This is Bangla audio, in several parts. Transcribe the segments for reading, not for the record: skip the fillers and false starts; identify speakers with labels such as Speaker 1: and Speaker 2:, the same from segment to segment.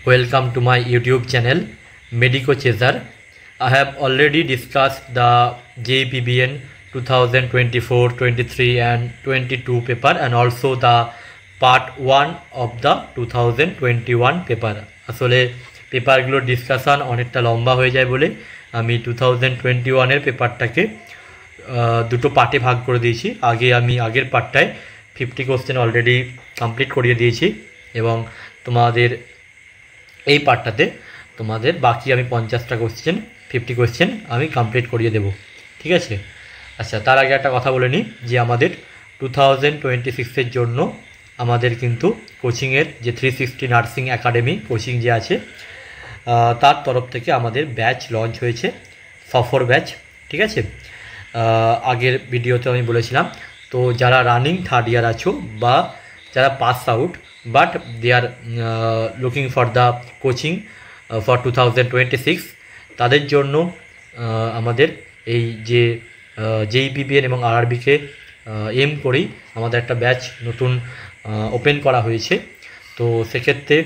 Speaker 1: Welcome to my YouTube channel Medico Chaser. I have already discussed the JEPBN 2024, 23 and 22 paper and also the part 1 of the 2021 paper. আসলে পেপারগুলোর ডিসকাশন অনেকটা লম্বা হয়ে যায় বলে আমি 2021 এর পেপারটাকে দুটো পার্টে ভাগ করে দিয়েছি। আমি আগের পার্টটায় 50 কোশ্চেন অলরেডি কমপ্লিট করিয়ে দিয়েছি এবং তোমাদের এই পার্টটাতে তোমাদের বাকি আমি 50টা কোশ্চেন 50 কোশ্চেন আমি কমপ্লিট করিয়ে দেব, ঠিক আছে। আচ্ছা, তার আগে একটা কথা বলে নিই যে আমাদের 2026 এর জন্য আমাদের কিন্তু কোচিংয়ের যে 360 নার্সিং একাডেমি কোচিং যে আছে তার তরফ থেকে আমাদের ব্যাচ লঞ্চ হয়েছে, সফর ব্যাচ, ঠিক আছে। আগের ভিডিওতে আমি বলেছিলাম, তো যারা রানিং থার্ড ইয়ার আছো বা যারা pass out but they are looking for the coaching for 2026 তাদের জন্য আমাদের এই যে JEPBN এবং RRBকে এম করেই আমাদের একটা ব্যাচ নতুন ওপেন করা হয়েছে। তো সেক্ষেত্রে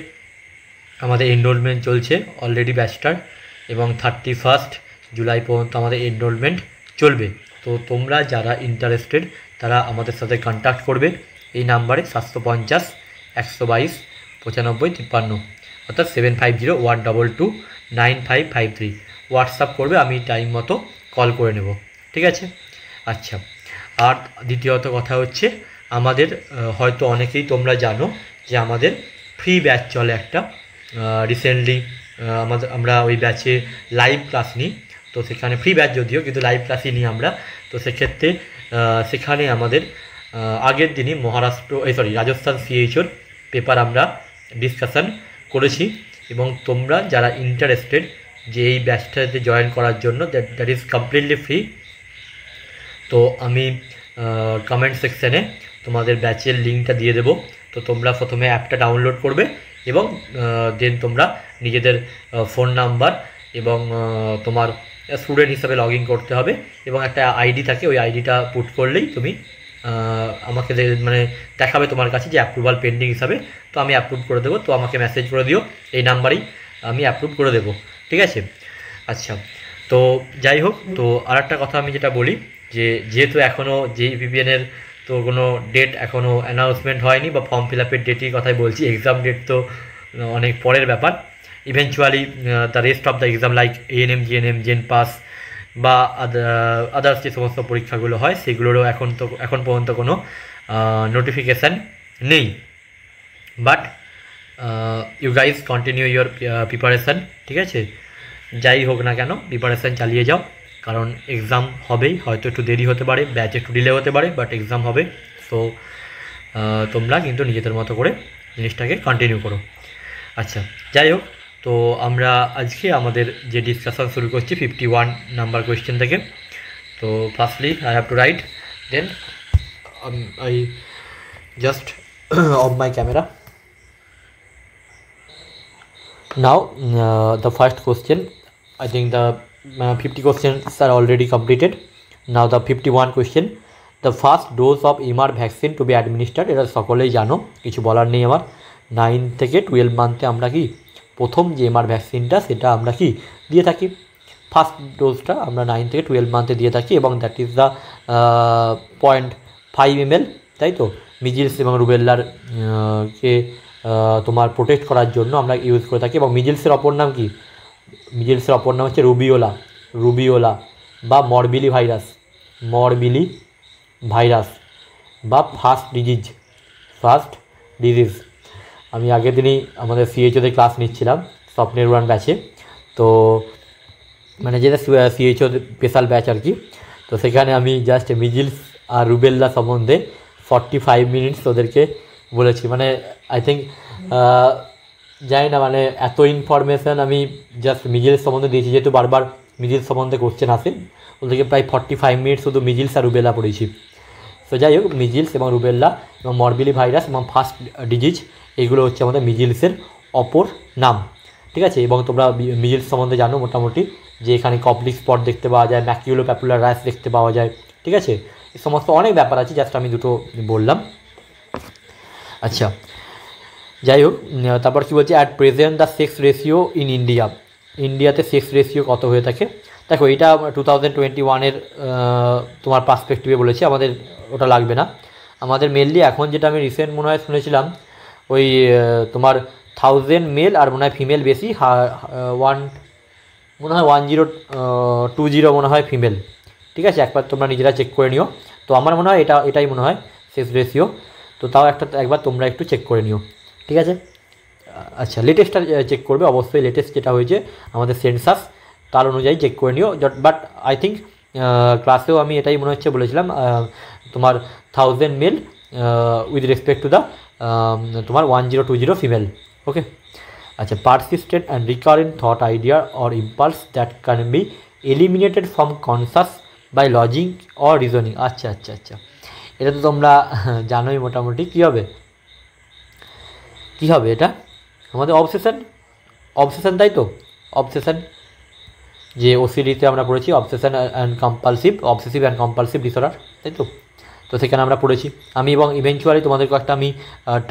Speaker 1: আমাদের এনরোলমেন্ট চলছে অলরেডি ব্যাচটার এবং 31 জুলাই পর্যন্ত আমাদের এনরোলমেন্ট চলবে। তো তোমরা যারা ইন্টারেস্টেড তারা আমাদের সাথে কন্ট্যাক্ট করবে এই নাম্বারে 750 122 95 53 অর্থাৎ 7501229553 হোয়াটসঅ্যাপ করবে, আমি টাইম মতো কল করে নেব, ঠিক আছে। আচ্ছা, আর দ্বিতীয়ত কথা হচ্ছে আমাদের হয়তো অনেকেই তোমরা জানো যে আমাদের ফ্রি ব্যাচ চলে একটা, রিসেন্টলি আমরা ওই ব্যাচে লাইভ ক্লাস নিই। তো সেখানে ফ্রি ব্যাচ যদিও কিন্তু লাইভ ক্লাসই নিই আমরা। তো সেক্ষেত্রে সেখানে আমাদের আগের দিনই রাজস্থান CHOর পেপার আমরা ডিসকাশন করেছি এবং তোমরা যারা ইন্টারেস্টেড যে এই ব্যাচটাতে জয়েন করার জন্য দ্যাট ইজ কমপ্লিটলি ফ্রি। তো আমি কমেন্ট সেকশানে তোমাদের ব্যাচের লিঙ্কটা দিয়ে দেবো। তো তোমরা প্রথমে অ্যাপটা ডাউনলোড করবে এবং দেন তোমরা নিজেদের ফোন নাম্বার এবং তোমার স্টুডেন্ট হিসাবে লগ ইন করতে হবে এবং একটা আইডি থাকে, ওই আইডিটা পুট করলেই তুমি আমাকে দেখাবে তোমার কাছে যে অ্যাপ্রুভাল পেন্ডিং হিসাবে। তো আমি অ্যাপ্রুভ করে দেবো, তো আমাকে মেসেজ করে দিও, এই নাম্বারেই আমি অ্যাপ্রুভ করে দেবো, ঠিক আছে। আচ্ছা, তো যাই হোক, তো আর একটা কথা আমি যেটা বলি যে যেহেতু এখনও JEPBN এর তো কোনো ডেট এখনও অ্যানাউন্সমেন্ট হয়নি বা ফর্ম ফিল আপের ডেটের কথাই বলছি, এক্সাম ডেট তো অনেক পরের ব্যাপার। Eventually the rest of the exam like ANM GNM জেন পাস বা আদার্স যে সমস্ত পরীক্ষাগুলো হয় সেগুলোরও এখন পর্যন্ত কোনো নোটিফিকেশান নেই। But you guys continue your preparation, ঠিক আছে। যাই হোক না কেন প্রিপারেশান চালিয়ে যাও, কারণ এক্সাম হবেই, হয়তো একটু দেরি হতে পারে, ব্যাচ একটু ডিলে হতে পারে, বাট এক্সাম হবে। সো তোমরা কিন্তু নিজেদের মতো করে জিনিসটাকে কন্টিনিউ করো। আচ্ছা, যাই হোক, তো আমরা আজকে আমাদের যে ডিসকাশন শুরু করছি 51 নাম্বার কোয়েশ্চেন থেকে। তো firstly I have to write, then I just off my camera. Now the first question, I think the 50 questions are already completed. Now the 51 question, the first dose of MR vaccine to be administered, এটা সকলেই জানো, কিছু বলার নেই আমার। 9 থেকে 12 মান্থে আমরা কি প্রথম যে MR ভ্যাকসিনটা সেটা আমরা কি দিয়ে থাকি, ফার্স্ট ডোজটা আমরা 9 থেকে 12 মান্থে দিয়ে থাকি এবং দ্যাট ইজ দ্য 0.5 ml, তাই তো। মিজিলস এবং রুবেল্লার কে তোমার প্রোটেক্ট করার জন্য আমরা ইউজ করে থাকি এবং মিজিলসের অপর নাম কি? মিজিলসের অপর নাম হচ্ছে রুবিওলা বা মরবিলি ভাইরাস বা ফার্স্ট ডিজিজ। আমি আগের দিনই আমাদের CHOতে ক্লাস নিচ্ছিলাম স্বপ্নের উড়ান ব্যাচে, তো মানে যেটা CHO স্পেশাল ব্যাচ আর কি। তো সেখানে আমি জাস্ট মিজিলস আর রুবেল্লা সম্বন্ধে 45 মিনিটস ওদেরকে বলেছি। মানে আই থিঙ্ক জানি না, মানে এত ইনফরমেশান আমি জাস্ট মিজিলস সম্বন্ধে দিয়েছি, যেহেতু বারবার মিজিলস সম্বন্ধে কোশ্চেন আসে, ওদেরকে প্রায় 45 মিনিট শুধু মিজিলস আর রুবেল্লা পড়েছি। তো যাই হোক, মিজিলস এবং রুবেল্লা এবং মরবিলি ভাইরাস এবং ফার্স্ট ডিজিজ এগুলো হচ্ছে আমাদের মিজিলসের অপর নাম, ঠিক আছে। এবং তোমরা মিজিলস সম্বন্ধে জানো মোটামুটি যে এখানে কপ্লিক স্পট দেখতে পাওয়া যায়, ম্যাকিউলো প্যাপুলার র্যাশ দেখতে পাওয়া যায়, ঠিক আছে। এই সমস্ত অনেক ব্যাপার আছে, জাস্ট আমি দুটো বললাম। আচ্ছা, যাই হোক, তারপর কী বলছে, at present the sex ratio in India, ইন্ডিয়াতে সেক্স রেশিও কত হয়ে থাকে। দেখো এটা 2021-এর তোমার পার্সপেক্টিভে বলেছি, আমাদের ওটা লাগবে না। আমাদের মেনলি এখন যেটা আমি রিসেন্ট মনে হয় শুনেছিলাম, ওই তোমার 1000 মেল আর মনে হয় ফিমেল বেশি, মনে হয় 1020 মনে হয় ফিমেল। ঠিক আছে, একবার তোমরা নিজেরা চেক করে নিও। তো আমার মনে হয় এটাই মনে হয় সেক্স রেশিও। তো তাও একবার তোমরা একটু চেক করে নিও, ঠিক আছে। আচ্ছা, লেটেস্টটা চেক করবে অবশ্যই, লেটেস্ট যেটা হয়েছে আমাদের সেন্সাস তার অনুযায়ী চেক করে নিও। বাট আই থিঙ্ক ক্লাসেও আমি এটাই মনে হচ্ছে বলেছিলাম, তোমার 1000 male with respect to the তোমার 1020 ফিমেল। ওকে। আচ্ছা, persistent and recurrent thought idea or impulse that can be eliminated from conscious by logic or reasoning. আচ্ছা আচ্ছা আচ্ছা, এটা তো তোমরা জানোই মোটামুটি কী হবে, কী হবে এটা আমাদের অবসেশন, তাই তো, অবসেশন, যে ওসিডিতে আমরা পড়েছি obsession and obsessive and compulsive disorder, তাই তো। তো সেখানে আমরা পড়েছি আমি, এবং ইভেনচুয়ালি তোমাদের কয়েকটা আমি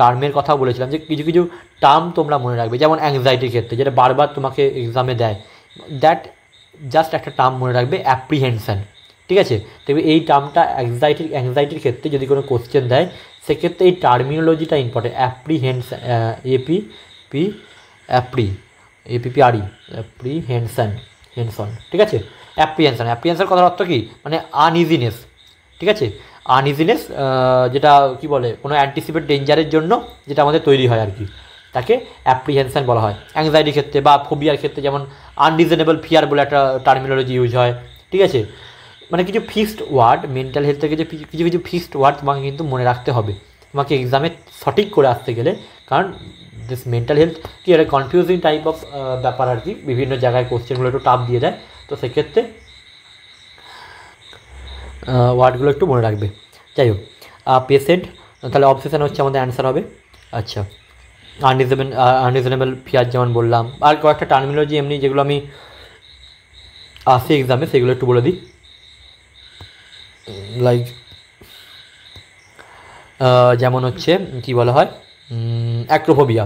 Speaker 1: টার্মের কথাও বলেছিলাম, যে কিছু কিছু টার্ম তোমরা মনে রাখবে, যেমন অ্যাংজাইটির ক্ষেত্রে যেটা বারবার তোমাকে এক্সামে দেয়, দ্যাট জাস্ট একটা টার্ম মনে রাখবে, অ্যাপ্রিহেনশন। ঠিক আছে, তবে এই টার্মটা অ্যাংজাইটির ক্ষেত্রে যদি কোনো কোশ্চেন দেয়, সেক্ষেত্রে এই টার্মিনোলজিটা ইম্পর্টেন্ট, অ্যাপ্রিহেনশন, অ্যাপ্রিহেনশন, ঠিক আছে। অ্যাপ্রিহেনশন কথার অর্থ কী, মানে আনইজিনেস, ঠিক আছে। আনইজিনেস যেটা কি বলে, কোনো অ্যান্টিসিপেট ডেঞ্জারের জন্য যেটা আমাদের তৈরি হয় আর কি, তাকে অ্যাপ্রিহেনশন বলা হয়। অ্যাংজাইটির ক্ষেত্রে বা ফোবিয়ার ক্ষেত্রে যেমন আনরিজনেবল ফিয়ার বলে একটা টার্মিনোলজি ইউজ হয়, ঠিক আছে। মানে কিছু ফিক্সড ওয়ার্ড, মেন্টাল হেলথ থেকে যে কিছু কিছু ফিক্সড ওয়ার্ড তোমাকে কিন্তু মনে রাখতে হবে তোমাকে এক্সামে সঠিক করে আসতে গেলে। কারণ দিস মেন্টাল হেলথ কি একটা কনফিউজিং টাইপ অফ ব্যাপার আর কি, বিভিন্ন জায়গায় কোশ্চেনগুলো একটু টাফ দিয়ে দেয়, তো সেক্ষেত্রে ওয়ার্ডগুলো একটু মনে রাখবে। যাই হোক, পেশেন্ট, তাহলে অবসেশন হচ্ছে আমাদের অ্যান্সার হবে। আচ্ছা, আনরিজনেবল ফিয়ার যেমন বললাম, আর কয়েকটা টার্মিনোলজি এমনি যেগুলো আমি আসি এক্সামে সেগুলো একটু বলে দিই। লাইক যেমন হচ্ছে কি বলা হয়, অ্যাক্রোফোবিয়া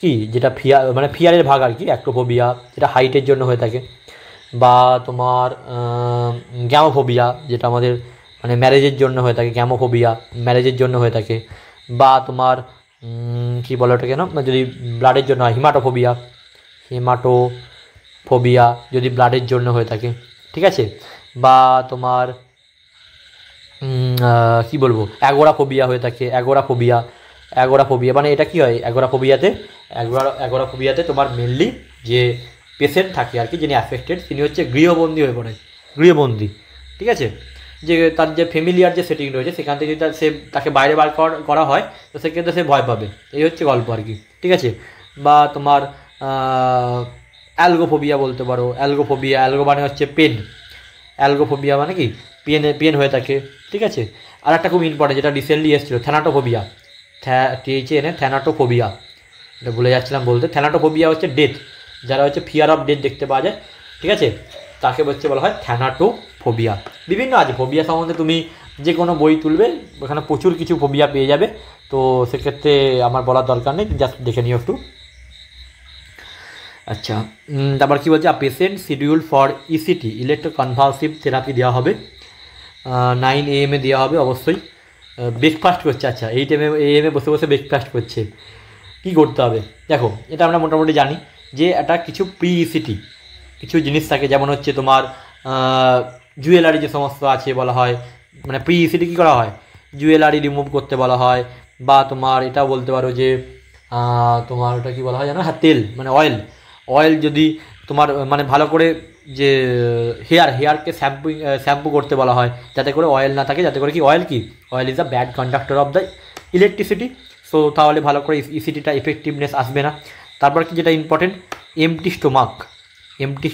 Speaker 1: কি, যেটা মানে ফিয়ারের ভাগ আর কি, অ্যাক্রোফোবিয়া যেটা হাইটের জন্য হয়ে থাকে, বা তোমার গ্যামোফোবিয়া যেটা আমাদের মানে ম্যারেজের জন্য হয়ে থাকে, গ্যামোফোবিয়া ম্যারেজের জন্য হয়ে থাকে, বা তোমার কী বলো ওটা কেন, যদি ব্লাডের জন্য হয় হিমাটোফোবিয়া যদি ব্লাডের জন্য হয়ে থাকে, ঠিক আছে। বা তোমার কি বলবো, অ্যাগোরাফোবিয়া হয়ে থাকে, অ্যাগোরাফোবিয়া মানে এটা কি হয়, অ্যাগোরাফোবিয়াতে তোমার মেনলি যে পেশেন্ট থাকে আর কি, যিনি অ্যাফেক্টেড, তিনি হচ্ছে গৃহবন্দী হয়ে পড়ে, ঠিক আছে। যে তার যে ফ্যামিলিয়ার যে সেটিং রয়েছে সেখান থেকে যদি তাকে বাইরে বার করা হয়, তো সেক্ষেত্রে সে ভয় পাবে, এই হচ্ছে গল্প আর কি, ঠিক আছে। বা তোমার অ্যালগোফোবিয়া বলতে পারো, অ্যালগো মানে হচ্ছে পেন, অ্যালগোফোবিয়া মানে কি পেন হয়ে থাকে, ঠিক আছে। আর একটা খুব ইম্পর্টেন্ট যেটা রিসেন্টলি এসেছিলো, থ্যানাটোফোবিয়া, থ্যানাটোফোবিয়া, এটা ভুলে যাচ্ছিলাম বলতে। থ্যানাটোফোবিয়া হচ্ছে ডেথ, যারা হচ্ছে ফিয়ার অফ ডেথ দেখতে পাওয়া যায়, ঠিক আছে, তাকে হচ্ছে বলা হয় থ্যানাটোফোবিয়া। বিভিন্ন আছে ফোবিয়া সম্বন্ধে, তুমি যে কোনো বই তুলবে ওখানে প্রচুর কিছু ফোবিয়া পেয়ে যাবে, তো সেক্ষেত্রে আমার বলার দরকার নেই, জাস্ট দেখে নিও একটু। আচ্ছা, তারপর কী বলছে, patient schedule for ECT electroconvulsive therapy দেওয়া হবে, 9 AM দেওয়া হবে অবশ্যই। ব্রেকফাস্ট করছে, আচ্ছা 8 AM বসে বসে ব্রেকফাস্ট করছে, কী করতে হবে দেখো, এটা আমরা মোটামুটি জানি যে এটা কিছু প্রি ইসিটি কিছু জিনিস থাকে, যেমন হচ্ছে তোমার জুয়েলারি যে সমস্ত আছে বলা হয়, মানে প্রি ইসিটি কী করা হয়, জুয়েলারি রিমুভ করতে বলা হয়, বা তোমার এটাও বলতে পারো যে তোমার ওটা কী বলা হয় জানো, হ্যাঁ তেল, মানে অয়েল যদি তোমার মানে ভালো করে যে হেয়ারকে শ্যাম্পু করতে বলা হয়, যাতে করে অয়েল না থাকে, যাতে করে কি oil is the bad conductor of the electricity, so তাহলে ভালো করে ইসিটিটা ইফেক্টিভনেস আসবে না। তারপর কি যেটা ইম্পর্টেন্ট, এমটি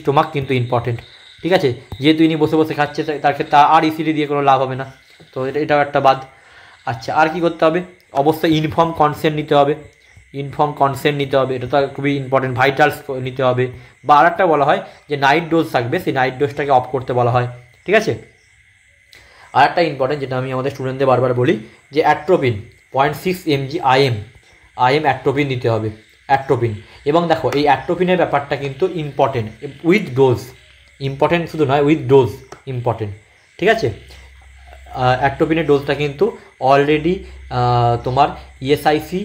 Speaker 1: স্টোমাক কিন্তু ইম্পর্টেন্ট, ঠিক আছে। যেহেতু ইনি বসে বসে খাচ্ছে তার ক্ষেত্রে আর ইসিটি দিয়ে কোনো লাভ হবে না, তো এটাও একটা বাদ। আচ্ছা, আর কি করতে হবে, অবশ্যই ইনফর্ম কনসেন্ট নিতে হবে, এটা তো খুবই ইম্পর্টেন্ট, ভাইটালস নিতে হবে। বা আর একটা বলা হয় যে নাইট ডোজ থাকবে, সেই নাইট ডোজটাকে অফ করতে বলা হয়, ঠিক আছে। আর একটা ইম্পর্টেন্ট যেটা আমি আমাদের স্টুডেন্টদের বারবার বলি, যে অ্যাট্রোপিন 0.6 mg আইএম অ্যাট্রোপিন দিতে হবে, অ্যাট্রোপিন। এবং দেখো এই অ্যাট্রোপিনের ব্যাপারটা কিন্তু ইম্পর্টেন্ট, উইথ ডোজ, ইম্পর্টেন্ট শুধু নয়, উইথ ডোজ ইম্পর্টেন্ট, ঠিক আছে। অ্যাট্রোপিনের ডোজটা কিন্তু অলরেডি তোমার ইএসআইসি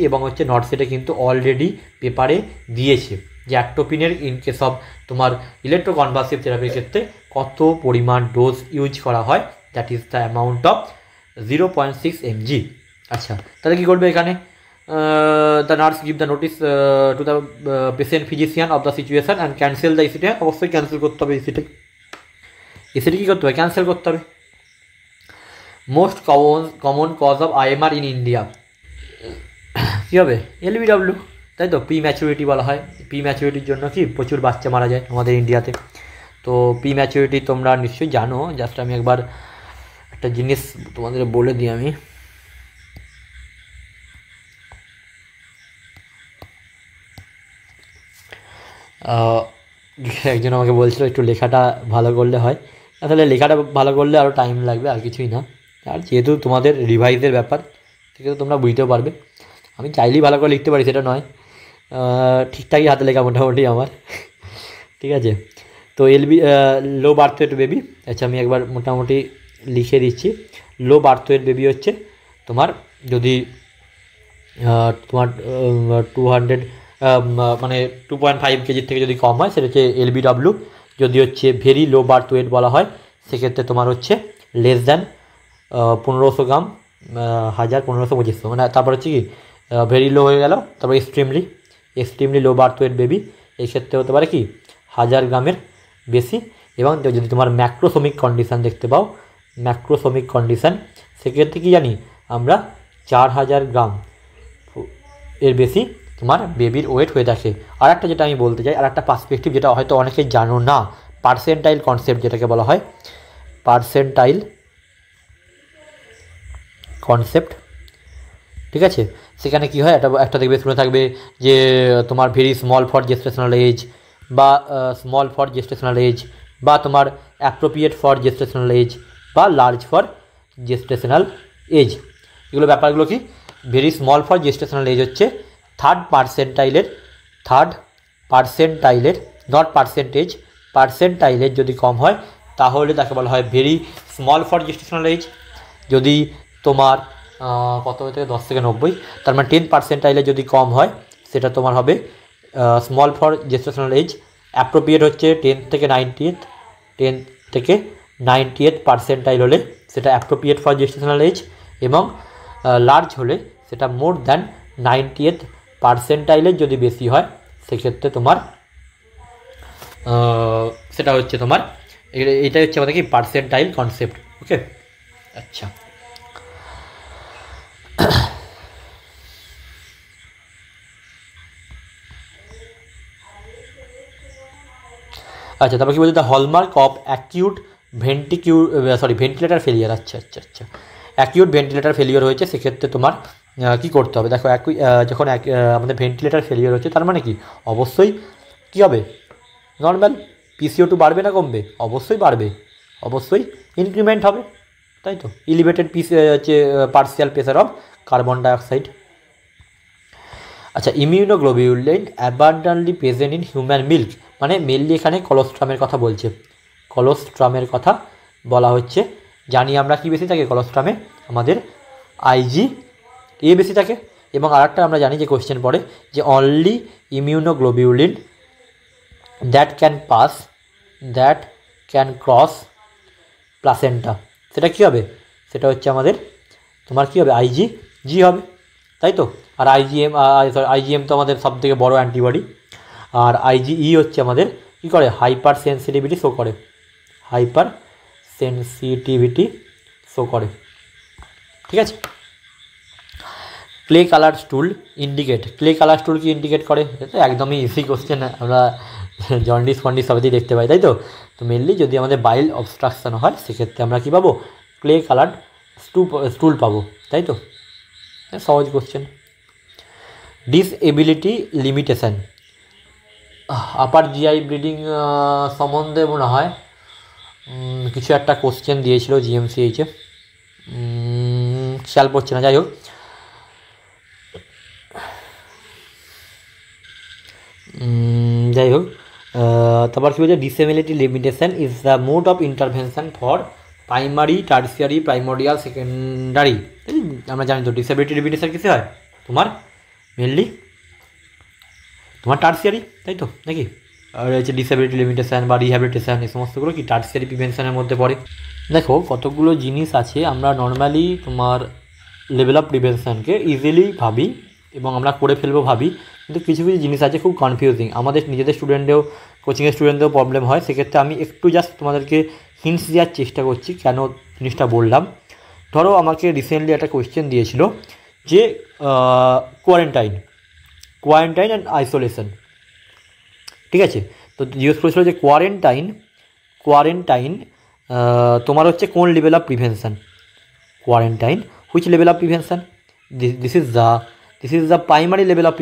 Speaker 1: এবং হচ্ছে নর্থসেটে কিন্তু অলরেডি পেপারে দিয়েছে যে অ্যাট্রোপিনের ইন কেস অফ তোমার ইলেকট্রোকনভার্সিভ থেরাপির ক্ষেত্রে কত পরিমাণ ডোজ ইউজ করা হয়, that is the amount of 0.6 mg। আচ্ছা, তাহলে কী করবে এখানে, the nurse give the notice to the patient physician of the situation and cancel the ECT. অবশ্যই ক্যান্সেল করতে হবে ইসিটি কী করতে হবে, ক্যান্সেল করতে হবে। Most common cause of IMR in India কী হবে, এলবিডব্লিউ, তাই তো। প্রি ম্যাচুরিটি বলা হয়, প্রি ম্যাচুরিটির জন্য কি প্রচুর বাচ্চা মারা যায় আমাদের ইন্ডিয়াতে। তো প্রি ম্যাচুরিটি তোমরা নিশ্চয়ই জানো, জাস্ট আমি একবার একটা জিনিস তোমাদের বলে দিই আমি। একজন আমাকে বলছিল একটু লেখাটা ভালো করলে হয়, আসলে লেখাটা ভালো করলে আরও টাইম লাগবে, আর কিছুই না। আর যেহেতু তোমাদের রিভাইজের ব্যাপার, সেক্ষেত্রে তোমরা বুঝতেও পারবে। আমি চাইলেই ভালো করে লিখতে পারি সেটা নয়, ঠিকঠাকই হাতে লেখা মোটামুটি আমার, ঠিক আছে। তো লো বার্থ ওয়েট বেবি, আচ্ছা আমি একবার মোটামুটি লিখে দিচ্ছি। লো বার্থ ওয়েট বেবি হচ্ছে তোমার যদি তোমার 200 মানে 2.5 কেজির থেকে যদি কম হয় সেটা হচ্ছে এলবিডব্লিউ। যদি হচ্ছে ভেরি লো বার্থ ওয়েট বলা হয় সেক্ষেত্রে তোমার হচ্ছে লেস দ্যান 1500 গ্রাম, 1000, 1500, 2500, মানে তারপর হচ্ছে কি ভেরি লো হয়ে গেল, তারপর extremely low birth weight baby, এই ক্ষেত্রে হতে পারে কি 1000 গ্রামের বেশি। এবং যদি তোমার ম্যাক্রোসোমিক কন্ডিশান দেখতে পাও, ম্যাক্রোসোমিক কন্ডিশান, সেক্ষেত্রে কি জানি আমরা 4000 গ্রাম এর বেশি তোমার বেবির ওয়েট হয়ে থাকে। আর একটা যেটা আমি বলতে চাই, আর একটা পার্সপেক্টিভ যেটা হয়তো অনেকেই জানো না, পার্সেন্টাইল কনসেপ্ট যেটাকে বলা হয়, পার্সেন্টাইল কনসেপ্ট, ঠিক আছে। সেখানে কি হয়, একটা দেখবে শুনে থাকবে যে তোমার very small for gestational age, বা স্মল ফর জেস্টেশনাল এজ, বা তোমার অ্যাপ্রোপ্রিয়েট ফর জেস্টেশনাল এজ, বা লার্জ ফর জেস্টেশনাল এজ। এগুলো ব্যাপারগুলো কি, very small for gestational age হচ্ছে থার্ড পার্সেন্টাইলের নট পার্সেন্টেজ, পার্সেন্টাইলের যদি কম হয় তাহলে তাকে বলা হয় very small for gestational age. যদি তোমার কত থেকে 10 থেকে 90, তার মানে 10 পার্সেন্টাইলে যদি কম হয় সেটা তোমার হবে small for gestational age. Appropriate হচ্ছে 10 থেকে 90th পার্সেন্টাইল হলে সেটা অ্যাপ্রোপ্রিয়েট ফর জেস্টেশনাল এজ, এবং লার্জ হলে সেটা মোর দ্যান 90th পার্সেন্টাইলের যদি বেশি হয় সেক্ষেত্রে তোমার সেটা হচ্ছে তোমার এটাই হচ্ছে আমাদের কি পার্সেন্টাইল কনসেপ্ট। ওকে, আচ্ছা। আচ্ছা, তারপর কি বলছে, the hallmark of acute ventilator failure. আচ্ছা, অ্যাকিউট ভেন্টিলেটার ফেলিয়ার হয়েছে, সেক্ষেত্রে তোমার কী করতে হবে, দেখো যখন আমাদের ভেন্টিলেটার ফেলিয়ার হচ্ছে তার মানে কি অবশ্যই কী হবে, নর্মাল PCO2 বাড়বে না কমবে, অবশ্যই বাড়বে, অবশ্যই ইনক্রিমেন্ট হবে, তাই তো। এলিভেটেড হচ্ছে partial pressure of carbon dioxide. আচ্ছা, immunoglobulin abundantly present in human milk, মানে মেনলি এখানে কলোস্ট্রামের কথা বলছে, কলোস্ট্রামের কথা বলা হচ্ছে। জানি আমরা কি বেশি থাকে কলোস্ট্রামে, আমাদের IgA বেশি থাকে। এবং আরেকটা আমরা জানি যে কোশ্চেন পড়ে যে only immunoglobulin that can cross placenta, সেটা কী হবে, সেটা হচ্ছে আমাদের তোমার কী হবে, IgG হবে, তাই তো। আর IgM তো আমাদের সবথেকে বড় অ্যান্টিবডি। আর IgE হচ্ছে আমাদের কী করে, হাইপার সেন্সিটিভিটি শো করে, ঠিক আছে। ক্লে কালার স্টুল কি ইন্ডিকেট করে, এটা একদমই ইজি কোশ্চেন, আমরা জন্ডিস সবেতেই দেখতে পাই, তাই তো। তো মেনলি যদি আমাদের বাইল অবস্ট্রাকশন হয় সেক্ষেত্রে আমরা কী পাবো, ক্লে কালার্ড স্টুল পাবো, তাই তো। সহজ কোশ্চেন। ডিসএবিলিটি লিমিটেশন, আপার GI ব্লিডিং সম্বন্ধে মনে হয় কিছু একটা কোশ্চেন দিয়েছিল GMCH-এ, খেয়াল পড়ছে না, যাই হোক। তারপর কী বলছে, disability limitation is the mode of intervention for primary, tertiary, primordial, secondary. আমরা জানি তো ডিসেবিলিটি লিমিটেশন কিসে হয়, তোমার মেনলি তোমার টার্সিয়ারি, তাই তো নাকি? আর হচ্ছে ডিসেবিলিটি লিমিটেশন বা রিহ্যাবিলিটেশন, এই সমস্তগুলো কি টার্সিয়ারি প্রিভেনশনের মধ্যে পড়ে। দেখো কতগুলো জিনিস আছে, আমরা নর্মালি তোমার লেভেল অফ প্রিভেনশনকে ইজিলি ভাবি এবং আমরা করে ফেলবো ভাবি, কিন্তু কিছু কিছু জিনিস আছে খুব কনফিউজিং, আমাদের নিজেদের স্টুডেন্টদেরও, কোচিংয়ের স্টুডেন্টদেরও প্রবলেম হয়। সেক্ষেত্রে আমি একটু জাস্ট তোমাদেরকে হিন্টস দেওয়ার চেষ্টা করছি কেন জিনিসটা বললাম। ধরো আমাকে রিসেন্টলি একটা কোয়েশ্চেন দিয়েছিল যে কোয়ারেন্টাইন অ্যান্ড আইসোলেশন, ঠিক আছে? তো জিজ্ঞেস করেছিল যে কোয়ারেন্টাইন তোমার হচ্ছে কোন level of prevention, quarantine which level of prevention, this is the primary level of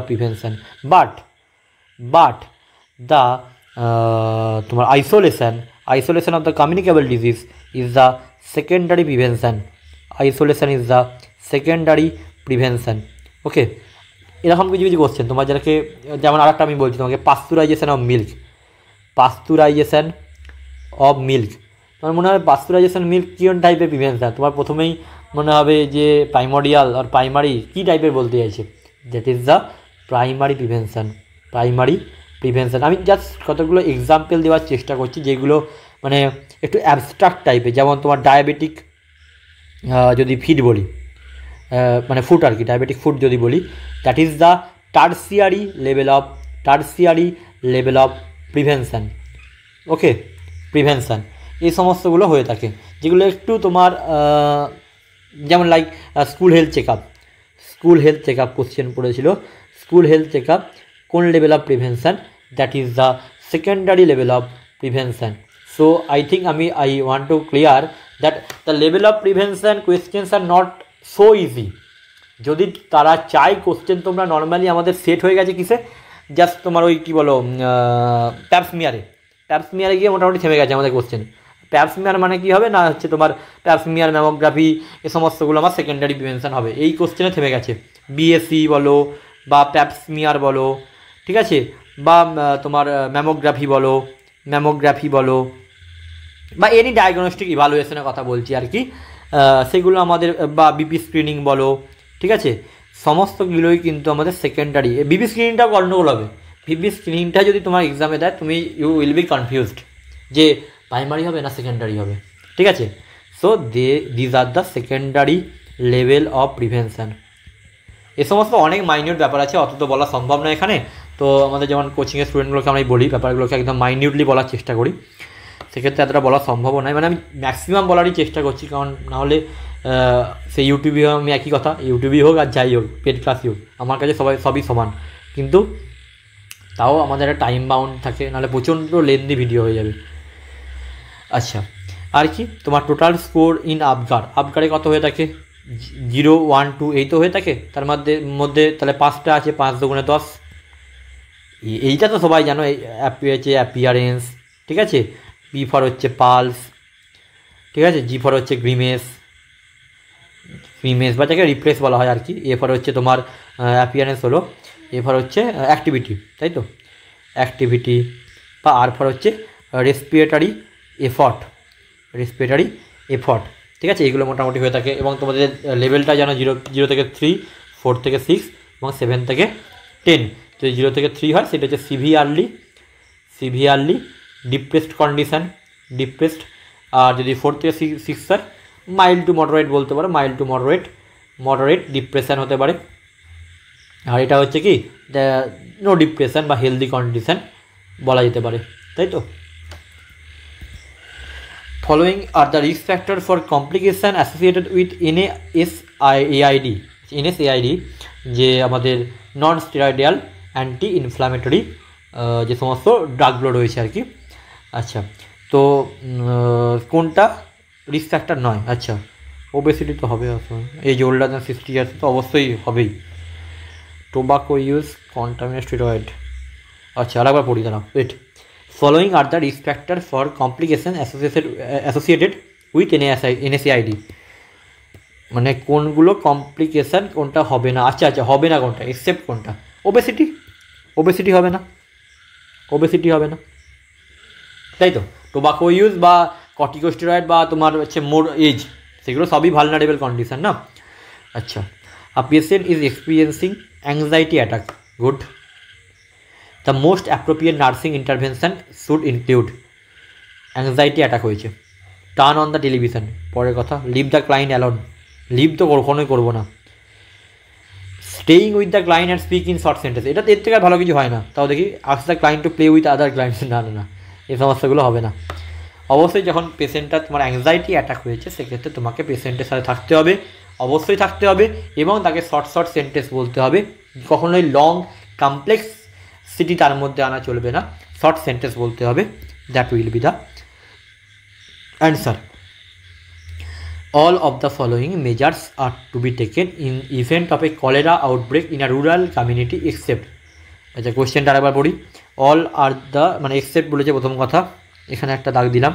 Speaker 1: prevention, but the তোমার isolation of the communicable disease is the secondary prevention, okay? এরকম কিছু কিছু কোশ্চেন তোমার, যাকে যেমন আরেকটা আমি বলছি তোমাকে, পাস্তুরাইজেশন অফ মিল্ক, তোমার মনে হবে পাস্তুরাইজেশন মিল্ক কী টাইপের প্রিভেনশন, তোমার প্রথমেই মনে হবে যে প্রাইমারি কী টাইপের বলতে চাইছে, that is the primary prevention. আমি জাস্ট কতগুলো এক্সাম্পল দেওয়ার চেষ্টা করছি যেগুলো মানে একটু অ্যাবস্ট্রাক্ট টাইপের, যেমন তোমার ডায়াবেটিক যদি ফিড বলি, মানে ফুড আর কি, ডায়াবেটিক ফুড যদি বলি, that is the tertiary level of prevention, okay? Prevention এই সমস্তগুলো হয়ে থাকে, যেগুলো একটু তোমার যেমন like school health check up question পড়েছিল, স্কুল হেলথ চেক আপ কোন level of prevention, that is the secondary level of prevention. So I think I want to clear that the level of prevention questions are not so easy. যদি তারা চায় কোশ্চেন তোমরা নর্মালি আমাদের সেট হয়ে গেছে কিসে, জাস্ট তোমার ওই কী বলো প্যাপসমিয়ারে গিয়ে মোটামুটি থেমে গেছে আমাদের কোশ্চেন। প্যাপসমিয়ার মানে কী হবে না, হচ্ছে তোমার প্যাপসমিয়ার, ম্যামোগ্রাফি, এ সমস্তগুলো আমার সেকেন্ডারি প্রিভেনশন হবে, এই কোশ্চেনে থেমে গেছে। বিএসসি বলো বা প্যাপসমিয়ার বলো, ঠিক আছে, বা তোমার ম্যামোগ্রাফি বলো বা এনি ডায়াগনস্টিক ইভালুয়েশনের কথা বলছি আর কি, সেগুলো আমাদের, বা বিপি স্ক্রিনিং বলো, ঠিক আছে, সমস্তগুলোই কিন্তু আমাদের সেকেন্ডারি। বিপি স্ক্রিনিংটাও গন্ডগোল হবে, বিপি স্ক্রিনিংটা যদি তোমার এক্সামে দেয় তুমি ইউ উইল বি কনফিউজড যে প্রাইমারি হবে না সেকেন্ডারি হবে, ঠিক আছে? So these are the secondary level of prevention. এ সমস্ত অনেক মাইনিউট ব্যাপার আছে, অত তো বলা সম্ভব নয় এখানে। তো আমাদের যেমন কোচিংয়ের স্টুডেন্টগুলোকে আমি বলি, ব্যাপারগুলোকে একদম মাইনিউটলি বলার চেষ্টা করি, সেক্ষেত্রে এতটা বলা সম্ভব নয়, মানে আমি ম্যাক্সিমাম বলারই চেষ্টা করছি, কারণ নাহলে সেই ইউটিউবে আমি একই কথা, ইউটিউবই হোক আর যাই হোক, পেড ক্লাসই হোক, আমার কাছে সবই সমান, কিন্তু তাও আমাদের একটা টাইম বাউন্ড থাকে, নাহলে প্রচণ্ড লেন্দি ভিডিও হয়ে যাবে। আচ্ছা, আর কি তোমার টোটাল স্কোর ইন আবগারে কত হয়ে থাকে, 0, 1, 2 এই তো হয়ে থাকে, তার মধ্যে তাহলে 5টা আছে, 5 দুগুণে 10, এইটা তো সবাই জানো, হচ্ছে অ্যাপিয়ারেন্স, ঠিক আছে, পি ফর হচ্ছে পালস, ঠিক আছে, জি ফর হচ্ছে গ্রিমেস বা যাকে রিপ্লেস বলা হয় আর কি, এ ফর হচ্ছে তোমার অ্যাপিয়ারেন্স হলো, এ ফর হচ্ছে অ্যাক্টিভিটি, তাই তো, অ্যাক্টিভিটি, বা আর ফর হচ্ছে রেসপিরেটরি এফর্ট, ঠিক আছে, এগুলো মোটামুটি হয়ে থাকে। এবং তোমাদের লেভেলটা যেন 0 থেকে 3, 4 থেকে 6 এবং 7 থেকে 10, যদি 0 থেকে 3 হয় সেটা হচ্ছে সিভিয়ারলি ডিপ্রেসড কন্ডিশান, আর যদি 4 থেকে 6 হয় মাইল্ড টু মডারেট বলতে পারো, মডারেট ডিপ্রেশন হতে পারে। আর এটা হচ্ছে কি নো ডিপ্রেশন বা হেলদি কন্ডিশন বলা যেতে পারে, তাই তো। Following are the risk factor for complication associated with NSAID, যে আমাদের নন স্টেরয়েডিয়াল অ্যান্টি ইনফ্লামেটরি যে সমস্ত ড্রাগগুলো রয়েছে আর কি। আচ্ছা, তো কোনটা রিস্ক ফ্যাক্টর নয়? আচ্ছা, ওবেসিটি তো হবে, এই যে ওল্ডার দ্যান 60 ইয়ার্স তো অবশ্যই হবেই। Tobacco use, contaminated steroid. আচ্ছা, আরেকবার পড়ি দাঁড়াও, wait. Following are the risk factor for complication associated with NSAID. মানে কোনগুলো কমপ্লিকেশান, কোনটা হবে না। আচ্ছা আচ্ছা, হবে না কোনটা, এক্সেপ্ট কোনটা? ওবেসিটি, ওবেসিটি হবে না, ওবেসিটি হবে না, তাই তো। টোবাকো ইউজ বা কর্টিকোস্টেরয়েড বা তোমার হচ্ছে মোর এজ, সেগুলো সবই ভালনারেবল কন্ডিশন না। আচ্ছা, a patient is experiencing anxiety attack, good. The most appropriate nursing intervention should include, anxiety attack হয়েছে, টার্ন অন দ্য টেলিভিশন, পরের কথা। Leave the client alone, leave তো কখনোই করবো না। Staying with the client and speak in short sentence, এটা এর থেকে আর ভালো কিছু হয় না। তাও দেখি, ask the client to play with other clients, না না না, এই সমস্যাগুলো হবে না। অবশ্যই যখন পেশেন্টটা তোমার অ্যাংজাইটি অ্যাটাক হয়েছে, সেক্ষেত্রে তোমাকে পেশেন্টের সাথে থাকতে হবে, অবশ্যই থাকতে হবে, এবং তাকে শর্ট শর্ট সেন্টেন্স বলতে হবে। কখনোই লং কমপ্লেক্সিটি তার মধ্যে আনা চলবে না, শর্ট সেন্টেন্স বলতে হবে। That will be the answer. All of the following measures are to be taken in event of a cholera outbreak in a rural community except, আচ্ছা কোশ্চেনটা আরেকবার পড়ি। অল আর দ্য, মানে এক্সেপ্ট বলেছে প্রথম কথা, এখানে একটা দাগ দিলাম।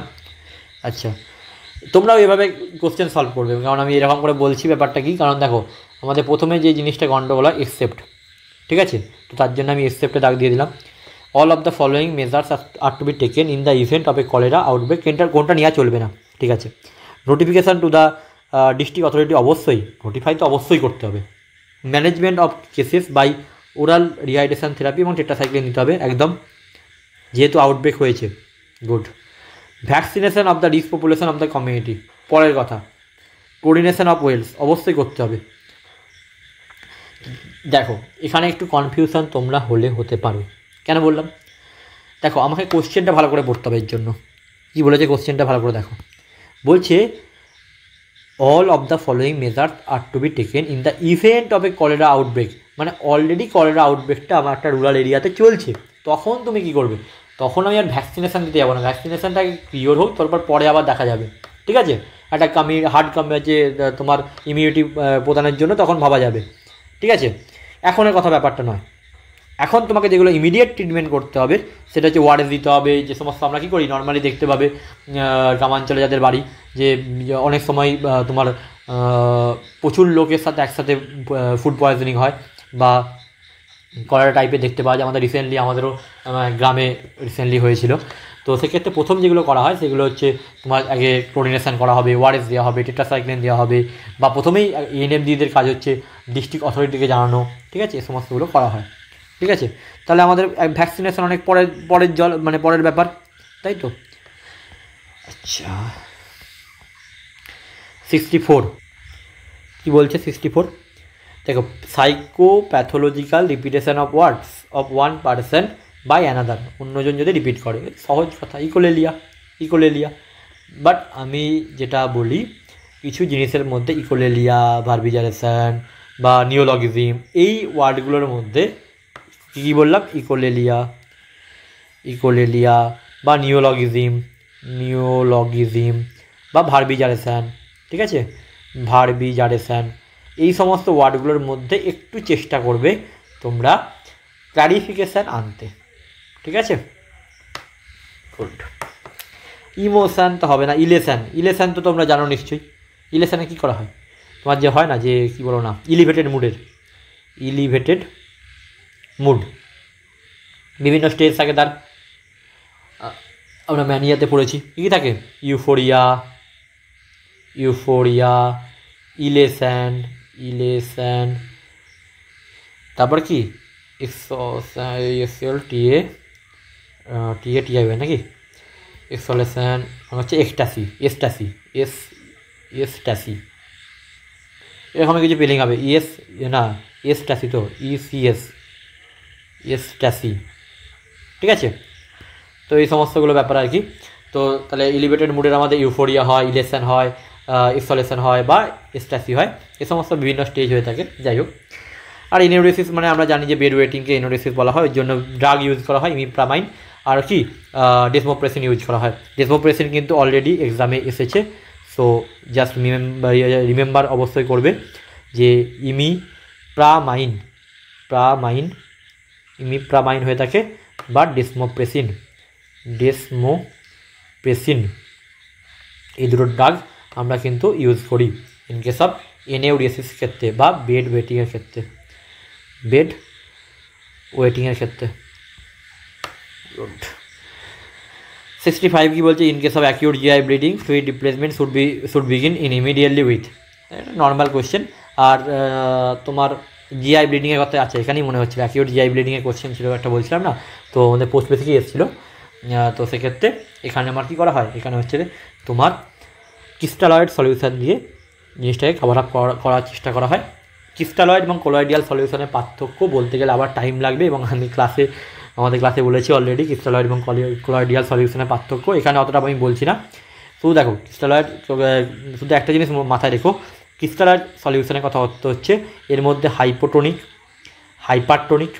Speaker 1: আচ্ছা, তোমরাও এভাবে কোশ্চেন সলভ করবে, কারণ আমি এরকম করে বলছি ব্যাপারটা কী, কারণ দেখো আমাদের প্রথমে যে জিনিসটা গণ্ডগোল হয় এক্সেপ্ট, ঠিক আছে, তো তার জন্য আমি এক্সেপ্টে দাগ দিয়ে দিলাম। All of the following measures are to be taken in the event of a cholera outbreak, কোনটা নেওয়া চলবে না, ঠিক আছে। Notification to the district authority, অবশ্যই নোটিফাই তো অবশ্যই করতে হবে। Management of cases by oral rehydration therapy এবং টেট্রাসাইক্লিন নিতে হবে একদম, যেহেতু আউটব্রেক হয়েছে, good. Vaccination of the risk population of the community, পরের কথা। কোঅর্ডিনেশন অফ ওয়েলস, অবশ্যই করতে হবে। দেখো এখানে একটু কনফিউশন তোমরা হতে পারো, কেন বললাম, দেখো আমাকে কোশ্চেনটা ভালো করে পড়তে হবে। এর জন্য কী বলেছে কোশ্চেনটা ভালো করে দেখো, বলছে all of the following measures are to be taken in the event of a cholera outbreak, মানে অলরেডি কলেরা আউটব্রেকটা আমার একটা রুরাল এরিয়াতে চলছে, তখন তুমি কী করবে, তখন আমি আর ভ্যাকসিনেশান দিতে যাবো না, ভ্যাকসিনেশানটা কিওর হোক, তারপর পরে আবার দেখা যাবে, ঠিক আছে। একটা যে তোমার ইমিউনিটি প্রদানের জন্য তখন ভাবা যাবে, ঠিক আছে। এখনের কথা ব্যাপারটা নয়, এখন তোমাকে যেগুলো ইমিডিয়েট ট্রিটমেন্ট করতে হবে সেটা হচ্ছে ওয়ারেস দিতে হবে। যে সমস্ত আমরা কী করি নর্মালি দেখতে পাবে গ্রামাঞ্চলে যাদের বাড়ি, যে অনেক সময় তোমার প্রচুর লোকের সাথে একসাথে ফুড পয়জনিং হয় বা কলেরা টাইপের দেখতে পাওয়া যায়। আমাদের রিসেন্টলি, আমাদেরও গ্রামে রিসেন্টলি হয়েছিল। তো সেক্ষেত্রে প্রথম যেগুলো করা হয় সেগুলো হচ্ছে তোমার আগে ক্লোরিনেশন করা হবে, ওয়ারেস দেওয়া হবে, টেট্রাসাইক্লিন দেওয়া হবে, বা প্রথমেই এনএমডিদের কাজ হচ্ছে ডিস্ট্রিক্ট অথরিটিকে জানানো, ঠিক আছে, এই সমস্তগুলো করা হয়, ঠিক আছে। তাহলে আমাদের ভ্যাকসিনেশন অনেক পরের মানে পরের ব্যাপার, তাই তো। আচ্ছা 64 কী বলছে 64, দেখো psychopathological repetition of words of one person by another, অন্যজন যদি রিপিট করে, সহজ কথা, ইকোলেলিয়া। বাট আমি যেটা বলি, কিছু জিনিসের মধ্যে ইকোলেলিয়া, ভার্বিজারেশন বা নিওলজিজম, এই ওয়ার্ডগুলোর মধ্যে কী বললাম, ইকোলেলিয়া বা নিওলজিজম বা ভার্বিজারেশন, ঠিক আছে, ভার্বিজারেশন, এই সমস্ত ওয়ার্ডগুলোর মধ্যে একটু চেষ্টা করবে তোমরা ক্লারিফিকেশান আনতে, ঠিক আছে, গুড। ইমোশান তো হবে না, ইলেশান তো তোমরা জানো নিশ্চয়ই। ইলেশানে কী করা হয়, তোমার যে হয় না, যে কী বলো না, এলিভেটেড মুড, বিভিন্ন স্টেজ থাকে তার, আমরা ম্যানিয়াতে পড়েছি, কী কী থাকে, ইউফোরিয়া, ইলেশান, তারপর কি টিএ হবে নাকি, এক্সলেশন হচ্ছে এক্সটাসি, এরকম কিছু পেলিং হবে, এসটাসি তো এসটাসি, ঠিক আছে। তো এই সমস্তগুলো ব্যাপার আর কি। তো তাহলে এলিভেটেড মুডের আমাদের ইউফোরিয়া হয়, ইলেশন হয়, এক্সলেশন হয় বা এক্সটাসি হয়, এই সমস্ত বিভিন্ন স্টেজ হয়ে থাকে। যাই হোক, আর এনোরেসিস মানে আমরা জানি যে বেড ওয়েটিংকে এনোরেসিস বলা হয়, ওই জন্য ড্রাগ ইউজ করা হয়, ইমিপ্রামাইন আর কি ডেসমোপ্রেসিন ইউজ করা হয়। ডেসমোপ্রেসিন কিন্তু অলরেডি এক্সামে এসেছে, সো জাস্ট রিমেম্বার অবশ্যই করবে যে ইমিপ্রামাইন হয়ে থাকে বা ডেসমোপ্রেসিন, এই দুটো ড্রাগ আমরা কিন্তু ইউজ করি ইন কেস অফ এনএউডিএসিস ক্ষেত্রে বা বেড ওয়েটিংয়ের ক্ষেত্রে, বেড ওয়েটিংয়ের ক্ষেত্রে। 65 কি বলছে, in case of acute GI bleeding fluid replacement should begin in immediately with, normal question. আর তোমার জিআই ব্লিডিংয়ের কথা আছে এখানেই মনে হচ্ছিল, অ্যাকিউট জিআই ব্লিডিংয়ের কোয়েশ্চেন ছিল একটা বলছিলাম না, তো আমাদের পোস্ট বেসিকই এসেছিলো। তো সেক্ষেত্রে এখানে আমার কী করা হয়, এখানে হচ্ছে তোমার ক্রিস্টালয়েড সলিউশন দিয়ে জিনিসটাকে কভার আপ করার চেষ্টা করা হয়। ক্রিস্টালয়েড এবং কোলয়েডিয়াল সলিউশনের পার্থক্য বলতে গেলে আবার টাইম লাগবে, এবং আমি আমাদের ক্লাসে বলেছি অলরেডি ক্রিস্টালয়েড এবং কোলয়েডিয়াল সলিউশনের পার্থক্য, এখানে অতটা আমি বলছি না। শুধু দেখো ক্রিস্টালয়েড, শুধু একটা জিনিস মাথায় রেখো, ক্রিস্টালয়েড সলিউশনের কথা হচ্ছে এর মধ্যে হাইপোটোনিক, হাইপারটোনিক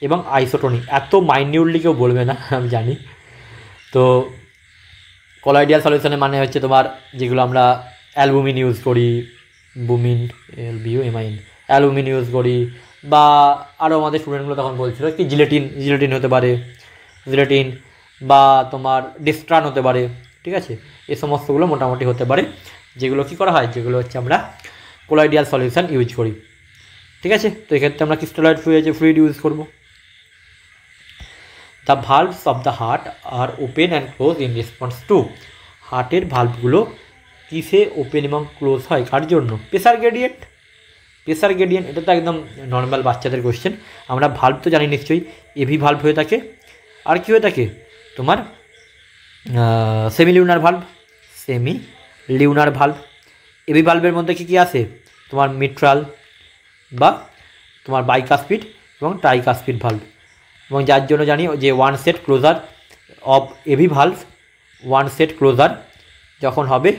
Speaker 1: এবং আইসোটোনিক, এত মাইনিউটলি কেউ বলবে না আমি জানি। তো কলয়েডিয়াল সলিউশনের মানে হচ্ছে তোমার যেগুলো আমরা অ্যালবুমিন ইউজ করি, বুমিন, LBUMIN, অ্যালুমিন ইউজ করি, বা আরও আমাদের স্টুডেন্টগুলো তখন বলছিল কি জিলেটিন হতে পারে, জিলেটিন বা তোমার ডিস্ট্রান হতে পারে, ঠিক আছে, এই সমস্তগুলো মোটামুটি হতে পারে, যেগুলো কী করা হয়, যেগুলো হচ্ছে আমরা কোলয়েডিয়াল সলিউশন ইউজ করি, ঠিক আছে। তো এক্ষেত্রে আমরা ক্রিস্টালয়েড ফ্লুইড ইউজ করব। The valves of the heart are open and close in response to, হার্টের ভালভগুলো কিসে ওপেন এবং ক্লোজ হয়, কার জন্য, প্রেসার গ্রেডিয়েন্ট। প্রেসার গ্রেডিয়েন্ট এটা তো একদম নর্মাল বাচ্চাদের কোয়েশ্চেন। আমরা ভালভ তো জানি নিশ্চয়ই, এভি ভালভ হয়ে থাকে, আর কি হয়ে থাকে তোমার সেমি লিউনার ভালভ। এভি ভালভের মধ্যে কী কী আসে, তোমার মিট্রাল বা তোমার বাইকাস্পিড এবং ট্রাইকাস্পিড ভালভ, এবং যার জন্য জানি যে one set closure of AV valve, one set closure যখন হবে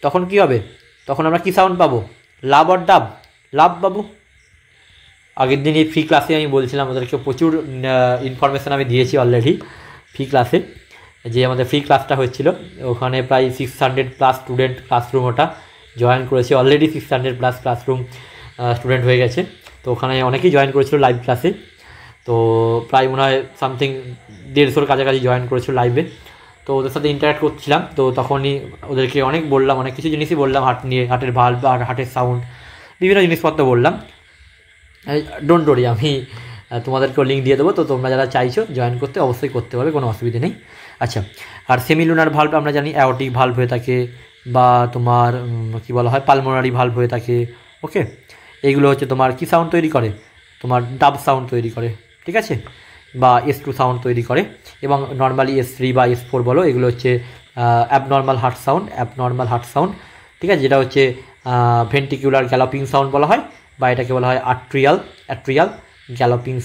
Speaker 1: তখন কি হবে, তখন আমরা কী সাউন্ড পাবো, লাভ আর ডাব, লাভ পাবো। আগের দিন এই ফ্রি ক্লাসে আমি বলছিলাম, ওদেরকে প্রচুর ইনফরমেশান আমি দিয়েছি অলরেডি ফ্রি ক্লাসে, যে আমাদের ফ্রি ক্লাসটা হচ্ছিল, ওখানে প্রায় 600+ স্টুডেন্ট ক্লাসরুম ওটা জয়েন করেছে অলরেডি, 600+ ক্লাসরুম স্টুডেন্ট হয়ে গেছে। তো ওখানে অনেকেই জয়েন করেছিল লাইভ ক্লাসে, তো প্রায় মনে হয় সামথিং 150-র কাছাকাছি জয়েন করেছিল লাইভে। তো ওদের সাথে ইন্টারাক্ট করছিলাম, তো তখনই ওদেরকে অনেক বললাম, অনেক কিছু জিনিসই বললাম হার্ট নিয়ে, হার্টের ভালভ আর হার্টের সাউন্ড, বিভিন্ন জিনিসপত্র বললাম। ডোন্ট ওয়ারি, আমি তোমাদেরকেও লিঙ্ক দিয়ে দেবো, তো তোমরা যারা চাইছো জয়েন করতে অবশ্যই করতে পারবে, কোনো অসুবিধা নেই। আচ্ছা, আর সেমিলুনার ভালভ আমরা জানি অ্যাওর্টিক ভালভ হয়ে থাকে, বা তোমার কী বলা হয় পালমোনারি ভালভ হয়ে থাকে, ওকে। এইগুলো হচ্ছে তোমার কী সাউন্ড তৈরি করে, তোমার ডাব সাউন্ড তৈরি করে, ঠিক আছে, বা S2 সাউন্ড তৈরি করে, এবং নর্মালি S3 বা S4 বলো, এগুলো হচ্ছে অ্যাবনর্মাল হার্ট সাউন্ড, ঠিক আছে, যেটা হচ্ছে ভেন্টিকুলার গ্যালপিং সাউন্ড বলা হয়, বা এটাকে বলা হয় অ্যাট্রিয়াল গ্যালপিং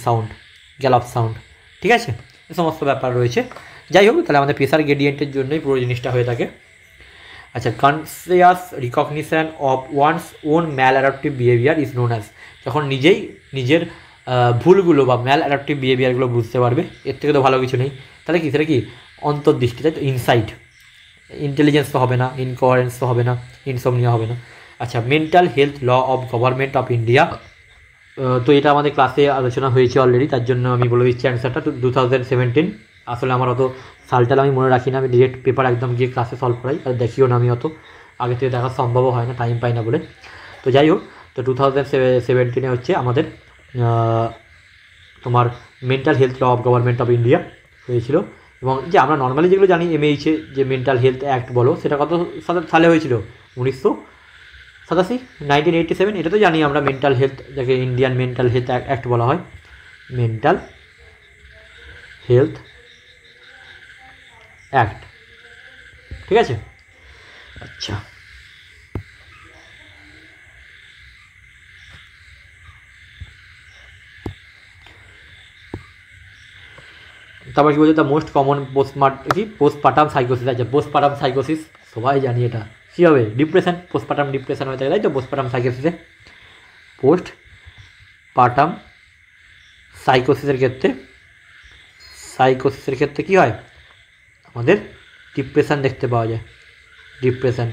Speaker 1: গ্যালপ সাউন্ড, ঠিক আছে, এই সমস্ত ব্যাপার রয়েছে। যাই হোক, তাহলে আমাদের প্রেসার গ্রেডিয়েন্টের জন্যই পুরো জিনিসটা হয়ে থাকে। আচ্ছা, conscious recognition of one's own maladaptive behaviour is known as, যখন নিজের ভুলগুলো বা ম্যাল অ্যাডাপটিভ বিহেভিয়ারগুলো বুঝতে পারবে, এর থেকে তো ভালো কিছু নেই। তাহলে কি, সেটা কি অন্তর্দৃষ্টি, তাই তো, ইনসাইট। ইন্টেলিজেন্স তো হবে না, ইনকোয়ারেন্স তো হবে না, ইনসমনিয়া হবে না। আচ্ছা, mental health law of government of India, তো এটা আমাদের ক্লাসে আলোচনা হয়েছে অলরেডি, তার জন্য আমি বলে দিচ্ছি অ্যান্সারটা 2017। আসলে আমার অত সালটাল আমি মনে রাখি না, আমি ডিরেক্ট পেপার একদম গিয়ে ক্লাসে সলভ করাই, আর দেখিও না আমি অত, আগে থেকে দেখা সম্ভবও হয় না, টাইম পাই না বলে। তো যাই হোক, তো 2017 হচ্ছে আমাদের তোমার mental health law of government of India হয়েছিল, এবং যে আমরা নর্মালি যেগুলো জানি MHA যে মেন্টাল হেলথ অ্যাক্ট বলো, সেটা কত সালে হয়েছিল, 1987, এটা তো জানি আমরা। মেন্টাল হেলথ, যাকে ইন্ডিয়ান মেন্টাল হেলথ অ্যাক্ট বলা হয়, মেন্টাল হেলথ অ্যাক্ট, ঠিক আছে। আচ্ছা, তারপর কি বলছে, দ্য মোস্ট কমন পোস্টপার্টাম সাইকোসিস। আচ্ছা, পোস্টপার্টাম সাইকোসিস সবাই জানি এটা কী হবে, ডিপ্রেশন, পোস্টপার্টাম ডিপ্রেশন হয়ে থাকে, তাই তো পোস্টপার্টাম সাইকোসিসে। পোস্টপার্টাম সাইকোসিসের ক্ষেত্রে কী হয়, আমাদের ডিপ্রেশন দেখতে পাওয়া যায়, ডিপ্রেশন।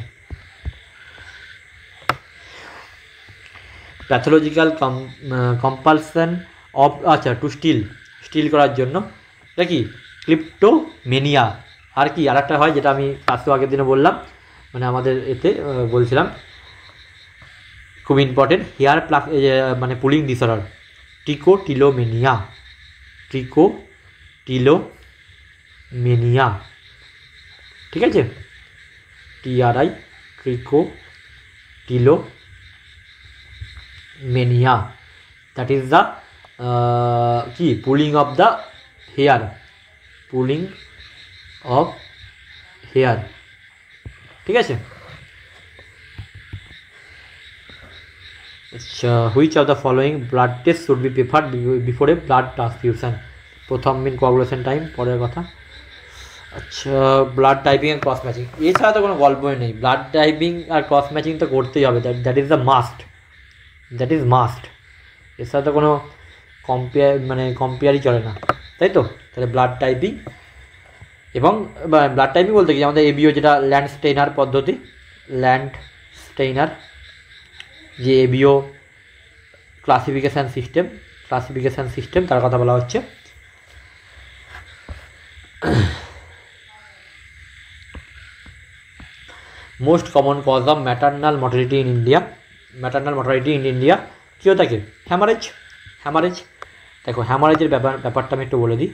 Speaker 1: প্যাথোলজিক্যাল কম্পালশন অফ, আচ্ছা, টু স্টিল করার জন্য, এটা কি ক্লিপ্টোমেনিয়া। আর কি আর একটা হয়, যেটা আমি ক্লাসে আগের দিনে বললাম, মানে আমাদের এতে বলছিলাম, খুব ইম্পর্টেন্ট, হেয়ার প্লাক মানে পুলিং ডিসঅর্ডার, ট্রিকোটিলোমেনিয়া, ট্রিকোটিলোমেনিয়া, ঠিক আছে, TRI, trichotillomania, that is the কি pulling of the hair, pulling of hair, ঠিক আছে। আচ্ছা, which of the following blood test should be preferred before a blood transfusion? প্রথম মিন কোয়াগুলেশন টাইম, পরের কথা। আচ্ছা, blood typing and cross matching, এছাড়া তো কোনো গল্পই নেই, ব্লাড টাইপিং আর ক্রস ম্যাচিং তো করতেই হবে, that is the must, that is must, এছাড়া তো কোনো কম্পেয়ারই চলে না, তাই তো। তাহলে ব্লাড টাইপিং এবং ব্লাড টাইপিং বলতে কি আমাদের এবিও, যেটা ল্যান্ডস্টেইনার পদ্ধতি, ল্যান্ডস্টেইনার যে এবিও ক্লাসিফিকেশান সিস্টেম তার কথা বলা হচ্ছে। Most common cause of maternal mortality in India, কী হয়ে থাকে? হ্যামারেজ। দেখো হ্যামারেজের ব্যাপারটা আমি একটু বলে দিই।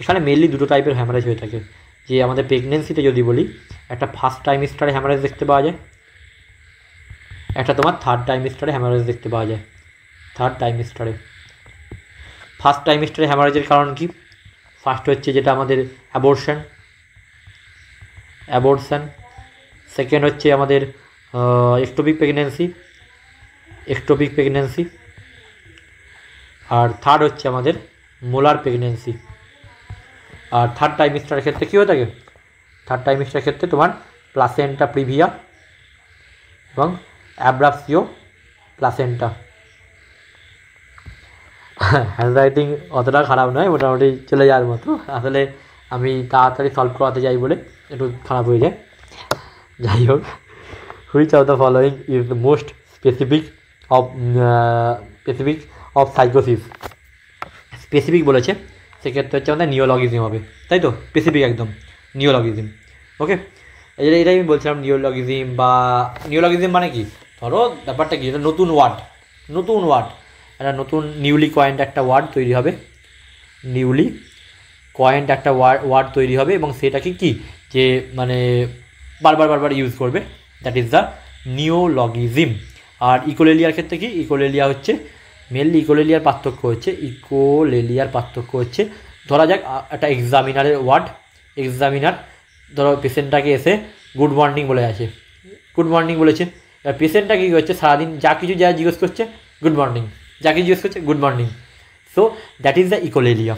Speaker 1: এখানে মেনলি দুটো টাইপের হ্যামারেজ হয়ে থাকে, যে আমাদের প্রেগনেন্সিতে যদি বলি, একটা ফার্স্ট ট্রাইমিস্টারে হ্যামারেজ দেখতে পাওয়া যায়, একটা তোমার থার্ড ট্রাইমিস্টারে হ্যামারেজ দেখতে পাওয়া যায়। ফার্স্ট ট্রাইমিস্টারে হ্যামারেজের কারণ কি? ফার্স্ট হচ্ছে যেটা আমাদের অ্যাবর্শন, সেকেন্ড হচ্ছে আমাদের এক্টোপিক প্রেগনেন্সি, আর থার্ড হচ্ছে আমাদের মোলার প্রেগনেন্সি। আর থার্ড ট্রাইমিস্টারের ক্ষেত্রে কী হয়ে থাকে? থার্ড ট্রাইমিস্টারের ক্ষেত্রে তোমার প্লাসেন্টা প্রিভিয়া এবং অ্যাব্রাপসিও প্লাসেন্টা। হ্যান্ডরাইটিং অতটা খারাপ নয়, মোটামুটি চলে যাওয়ার মতো, আসলে আমি তাড়াতাড়ি সলভ করাতে যাই বলে একটু খারাপ হয়ে যায়। যাই হোক, which of the following is the most specific of সাইকোসিস? স্পেসিফিক বলেছে, সেক্ষেত্রে হচ্ছে আমাদের নিওলজিজম হবে, তাই তো, স্পেসিফিক একদম নিওলজিজম। ওকে, এটাই আমি বলছিলাম, নিওলজিজম মানে কি? ধরো ব্যাপারটা কি, এটা নতুন ওয়ার্ড, একটা নতুন নিউলি কয়েন্ড একটা ওয়ার্ড তৈরি হবে, এবং সেটাকে কি যে মানে বারবার ইউজ করবে, দ্যাট ইজ দ্য নিওলজিজম। আর ইকোলেলিয়ার ক্ষেত্রে কি? ইকোলেলিয়া হচ্ছে মেনলি, ইকোলেলিয়ার পার্থক্য হচ্ছে ধরা যাক একটা এক্সামিনারের ওয়ার্ড, ধরো পেশেন্টটাকে এসে গুড মর্নিং বলেছে, এবার পেশেন্টটা কী হচ্ছে, সারাদিন যা জিজ্ঞেস করছে good morning, so that is the echolalia.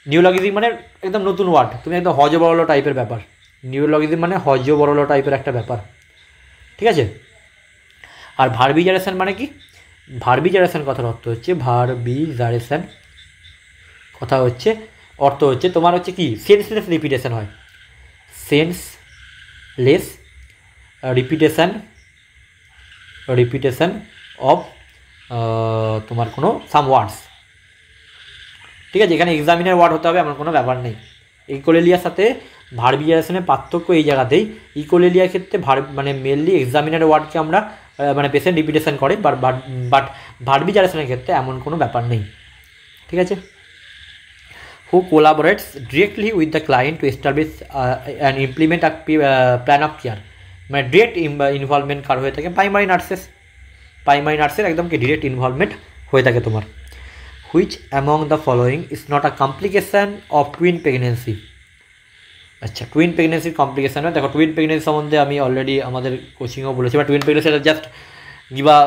Speaker 1: Neologism মানে একদম নতুন ওয়ার্ড, তুমি একদম হজবরল টাইপের ব্যাপার, নিওলজিজম মানে হজবরল টাইপের একটা ব্যাপার, ঠিক আছে। আর ভার্বিজারেশন মানে কি? ভার্বিজারেশন কথার অর্থ হচ্ছে তোমার হচ্ছে কি সেন্সলেস রিপিটেশন হয়, রিপিটেশন অফ তোমার কোনো সাম ওয়ার্ডস, ঠিক আছে। এখানে এক্সামিনার ওয়ার্ড হতে হবে এমন কোনো ব্যাপার নেই। ইকোলেলিয়ার সাথে ভার্বিজারেশনের পার্থক্য এই জায়গাতেই, ইকোলেলিয়ার ক্ষেত্রে মানে মেনলি এক্সামিনার ওয়ার্ডকে আমরা মানে পেশেন্ট রিপিটেশন করে, বাট ভার্বিজারেশনের ক্ষেত্রে এমন কোনো ব্যাপার নেই, ঠিক আছে। Who collaborates directly with the client to establish and implement a plan of care, মানে ডিরেক্ট ইনভলভমেন্ট কার হয়ে থাকে? প্রাইমারি নার্সের একদম কি ডিরেক্ট ইনভলভমেন্ট হয়ে থাকে তোমার। Which among the following is not a complication of twin pregnancy? আচ্ছা, টুইন প্রেগনেন্সির কমপ্লিকেশান হয়, দেখো টুইন প্রেগনেন্সি সম্বন্ধে আমি অলরেডি আমাদের কোচিংও বলেছি, বা twin pregnancy just give a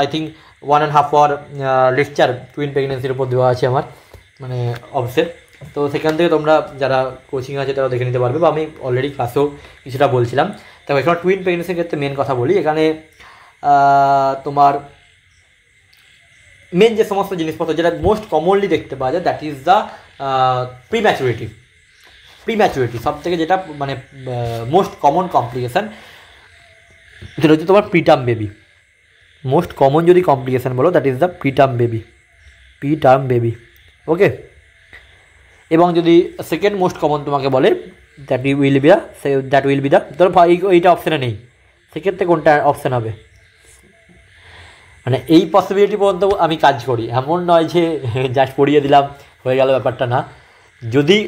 Speaker 1: I think 1.5 hour lecture twin প্রেগনেন্সির উপর দেওয়া আছে আমার মানে অবশ্যই, তো সেখান থেকে তোমরা যারা কোচিং আছে তারা দেখে নিতে পারবে, বা আমি অলরেডি ক্লাসেও কিছুটা বলছিলাম। দেখো এখানে টুইন প্রেগনেন্সির ক্ষেত্রে মেন কথা বলি, এখানে তোমার মেন যে সমস্ত জিনিসপত্র যেটা মোস্ট কমনলি দেখতে পাওয়া যায়, দ্যাট ইজ দ্য প্রিম্যাচুরিটি, সব থেকে যেটা মানে মোস্ট কমন কমপ্লিকেশান, যেটা হচ্ছে তোমার প্রিটার্ম বেবি। মোস্ট কমন যদি কমপ্লিকেশান বলো, that is the preterm baby, okay. এবং যদি সেকেন্ড মোস্ট কমন তোমাকে বলে দ্যাট উইল বি দ্য, ধরো এইটা অপশানে নেই, সেক্ষেত্রে কোনটা অপশান হবে? মানে এই পসিবিলিটি পর্যন্ত আমি কাজ করি, এমন নয় যে জাস্ট পড়িয়ে দিলাম হয়ে গেল, ব্যাপারটা না। যদি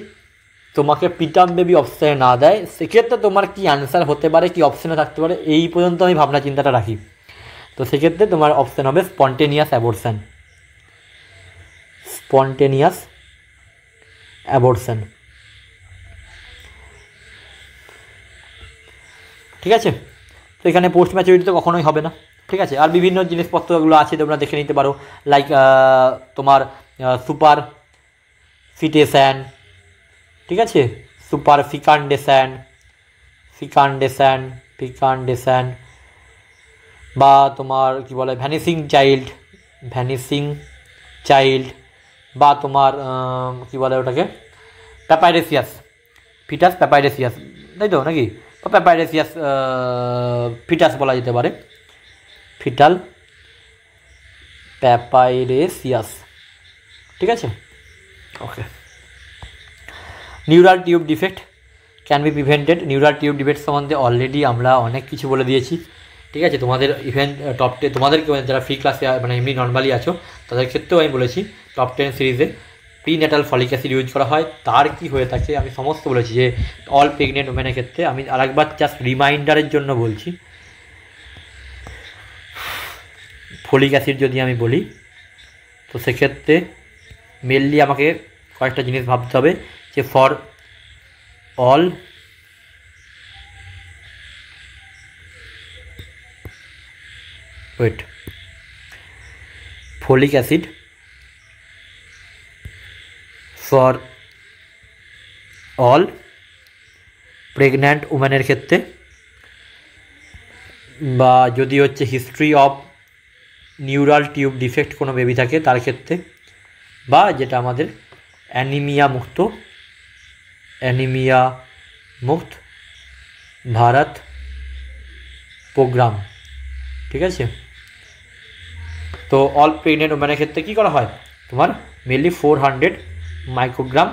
Speaker 1: তোমাকে পিটাম বেবি অপশানে না দেয়, সেক্ষেত্রে তোমার কি অ্যান্সার হতে পারে, কি অপশানে থাকতে পারে, এই পর্যন্ত আমি ভাবনা চিন্তাটা রাখি। তো সেক্ষেত্রে তোমার অপশান হবে স্পন্টেনিয়াস অ্যাবর্শন। স্পন্টেনিয়াস অ্যাবর্শন, ঠিক আছে। তো এখানে পোস্ট ম্যাচুরিটি তো কখনোই হবে না, ঠিক আছে। আর বিভিন্ন জিনিসপত্রগুলো আছে, তোমরা দেখে নিতে পারো, লাইক তোমার সুপার ফিটেশন, ঠিক আছে, সুপার ফিকান্ডেশন, বা তোমার কি বলে ভ্যানিসিং চাইল্ড, বা তোমার কি বলে ওটাকে প্যাপাইরেসিয়াস, ফিটাস প্যাপাইরেসিয়াস, তাই তো নাকি, বা প্যাপাইরেসিয়াস ফিটাস বলা যেতে পারে, ফিটাল প্যাপাইরেসিয়াস, ঠিক আছে, okay. Neural tube defect can be prevented. Neural tube defect সম্বন্ধে অলরেডি আমরা অনেক কিছু বলে দিয়েছি, ঠিক আছে। তোমাদের ইভেন টপ 10, তোমাদেরকে যারা ফ্রি ক্লাসে মানে এমনি নর্মালি আছো তাদের ক্ষেত্রেও আমি বলেছি টপ 10 সিরিজে প্রিন্যাটাল ফলিক অ্যাসিড ইউজ করা হয়, তার কি হয়ে থাকে আমি সমস্ত বলেছি, যে অল প্রেগনেন্ট ওমেনের ক্ষেত্রে। আমি আরেকবার জাস্ট রিমাইন্ডারের জন্য বলছি, ফলিক অ্যাসিড যদি আমি বলি, তো সেক্ষেত্রে মেনলি আমাকে কয়েকটা জিনিস ভাবতে হবে, যে for all folic acid for all pregnant উম্যানের ক্ষেত্রে, বা যদি হচ্ছে history of neural tube defect কোনো বেবি থাকে তার ক্ষেত্রে, বা যেটা আমাদের অ্যানিমিয়া মুক্ত ভারত প্রোগ্রাম, ঠিক আছে। তো অল প্রেগনেন্ট ওম্যানের ক্ষেত্রে কী করা হয়, তোমার মেনলি 400 মাইক্রোগ্রাম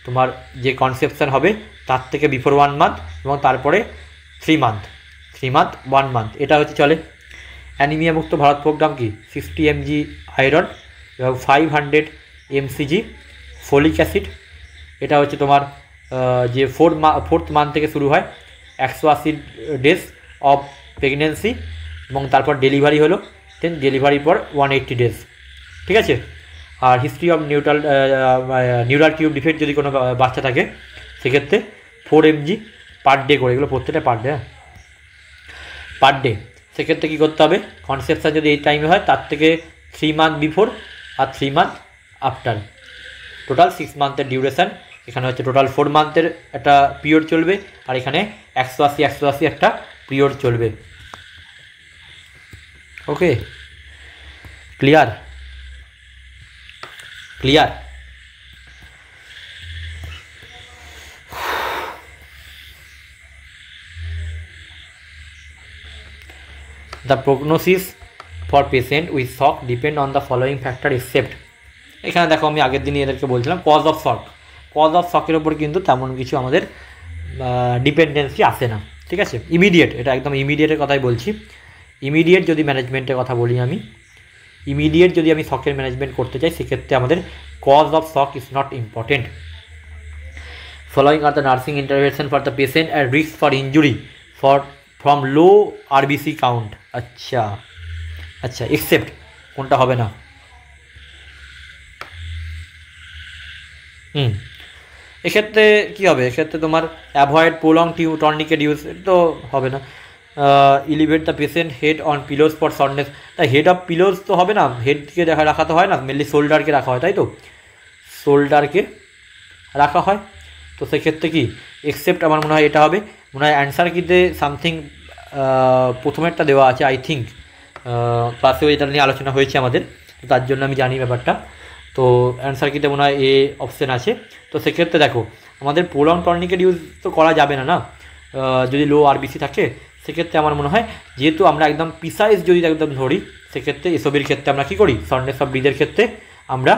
Speaker 1: তোমার যে কনসেপশন হবে তার থেকে বিফোর 1 মান্থ, এবং তারপরে 3 মান্থ 1 মান্থ, এটা হচ্ছে চলে। অ্যানিমিয়া মুক্ত ভারত প্রোগ্রাম কি 50 mg আয়রন এবং 500 mcg ফলিক অ্যাসিড, এটা হচ্ছে তোমার যে ফোর্থ মান্থ থেকে শুরু হয়, 180 ডেজ অফ প্রেগনেন্সি, এবং তারপর ডেলিভারি হলো, দেন ডেলিভারির পর 180 ডেজ, ঠিক আছে। আর history of neural tube defect যদি কোনো বাচ্চা থাকে সেক্ষেত্রে 4 mg পার ডে করে, এগুলো প্রত্যেকটা পার ডে। সেক্ষেত্রে কী করতে হবে, কনসেপশন যদি এই টাইমে হয় তার থেকে 3 মান্থ বিফোর আর 3 মান্থ আফটার, টোটাল 6 মান্থের ডিউরেশান। এখানে হচ্ছে টোটাল 4 মান্থের একটা পিরিয়ড চলবে, আর এখানে 180 একটা পিরিয়ড চলবে, okay. Clear The prognosis for patient with shock depend on the following factor except, এখানে দেখো আমি আগের দিনই এদেরকে বলছিলাম কজ অফ শকের ওপর কিন্তু তেমন কিছু আমাদের ডিপেন্ডেন্সি আসে না, ঠিক আছে। ইমিডিয়েট, এটা একদম ইমিডিয়েটের কথাই বলছি। ইমিডিয়েট যদি ম্যানেজমেন্টের কথা বলি আমি, ইমিডিয়েট যদি আমি শকের ম্যানেজমেন্ট করতে চাই, সেক্ষেত্রে আমাদের cause of shock is not important. Following are the nursing intervention for the patient at risk for injury from low RBC count. আচ্ছা, এক্সেপ্ট কোনটা হবে না? এক্ষেত্রে কী হবে, এক্ষেত্রে তোমার অ্যাভয়েড প্রোলং টর্নিকেট ইউজ, তো হবে না। Elevate the patient head on pillows for সন্ডেস, তাই হেড অফ পিলোস তো হবে না, হেডকে রাখা তো হয় না, মেনলি শোল্ডারকে রাখা হয়, তাই তো শোল্ডারকে রাখা হয়। তো সেক্ষেত্রে কি এক্সেপ্ট আমার মনে হয় এটা হবে, মনে হয় অ্যান্সার কিতে সামথিং প্রথমেরটা দেওয়া আছে, আই থিঙ্ক ক্লাসেও এটা নিয়ে আলোচনা হয়েছে আমাদের, তো তার জন্য আমি জানি ব্যাপারটা। তো অ্যান্সার কিতে মনে হয় এ অপশান আছে। তো সেক্ষেত্রে দেখো আমাদের প্রোলং টর্নিকেট ইউজ তো করা যাবে না যদি লো আরবিসি থাকে, সেক্ষেত্রে আমার মনে হয় যেহেতু আমরা একদম প্রিসাইজ যদি একদম ধরি, সেক্ষেত্রে এসবের ক্ষেত্রে আমরা কী করি, সন্ডেস অফ ব্রিজের ক্ষেত্রে আমরা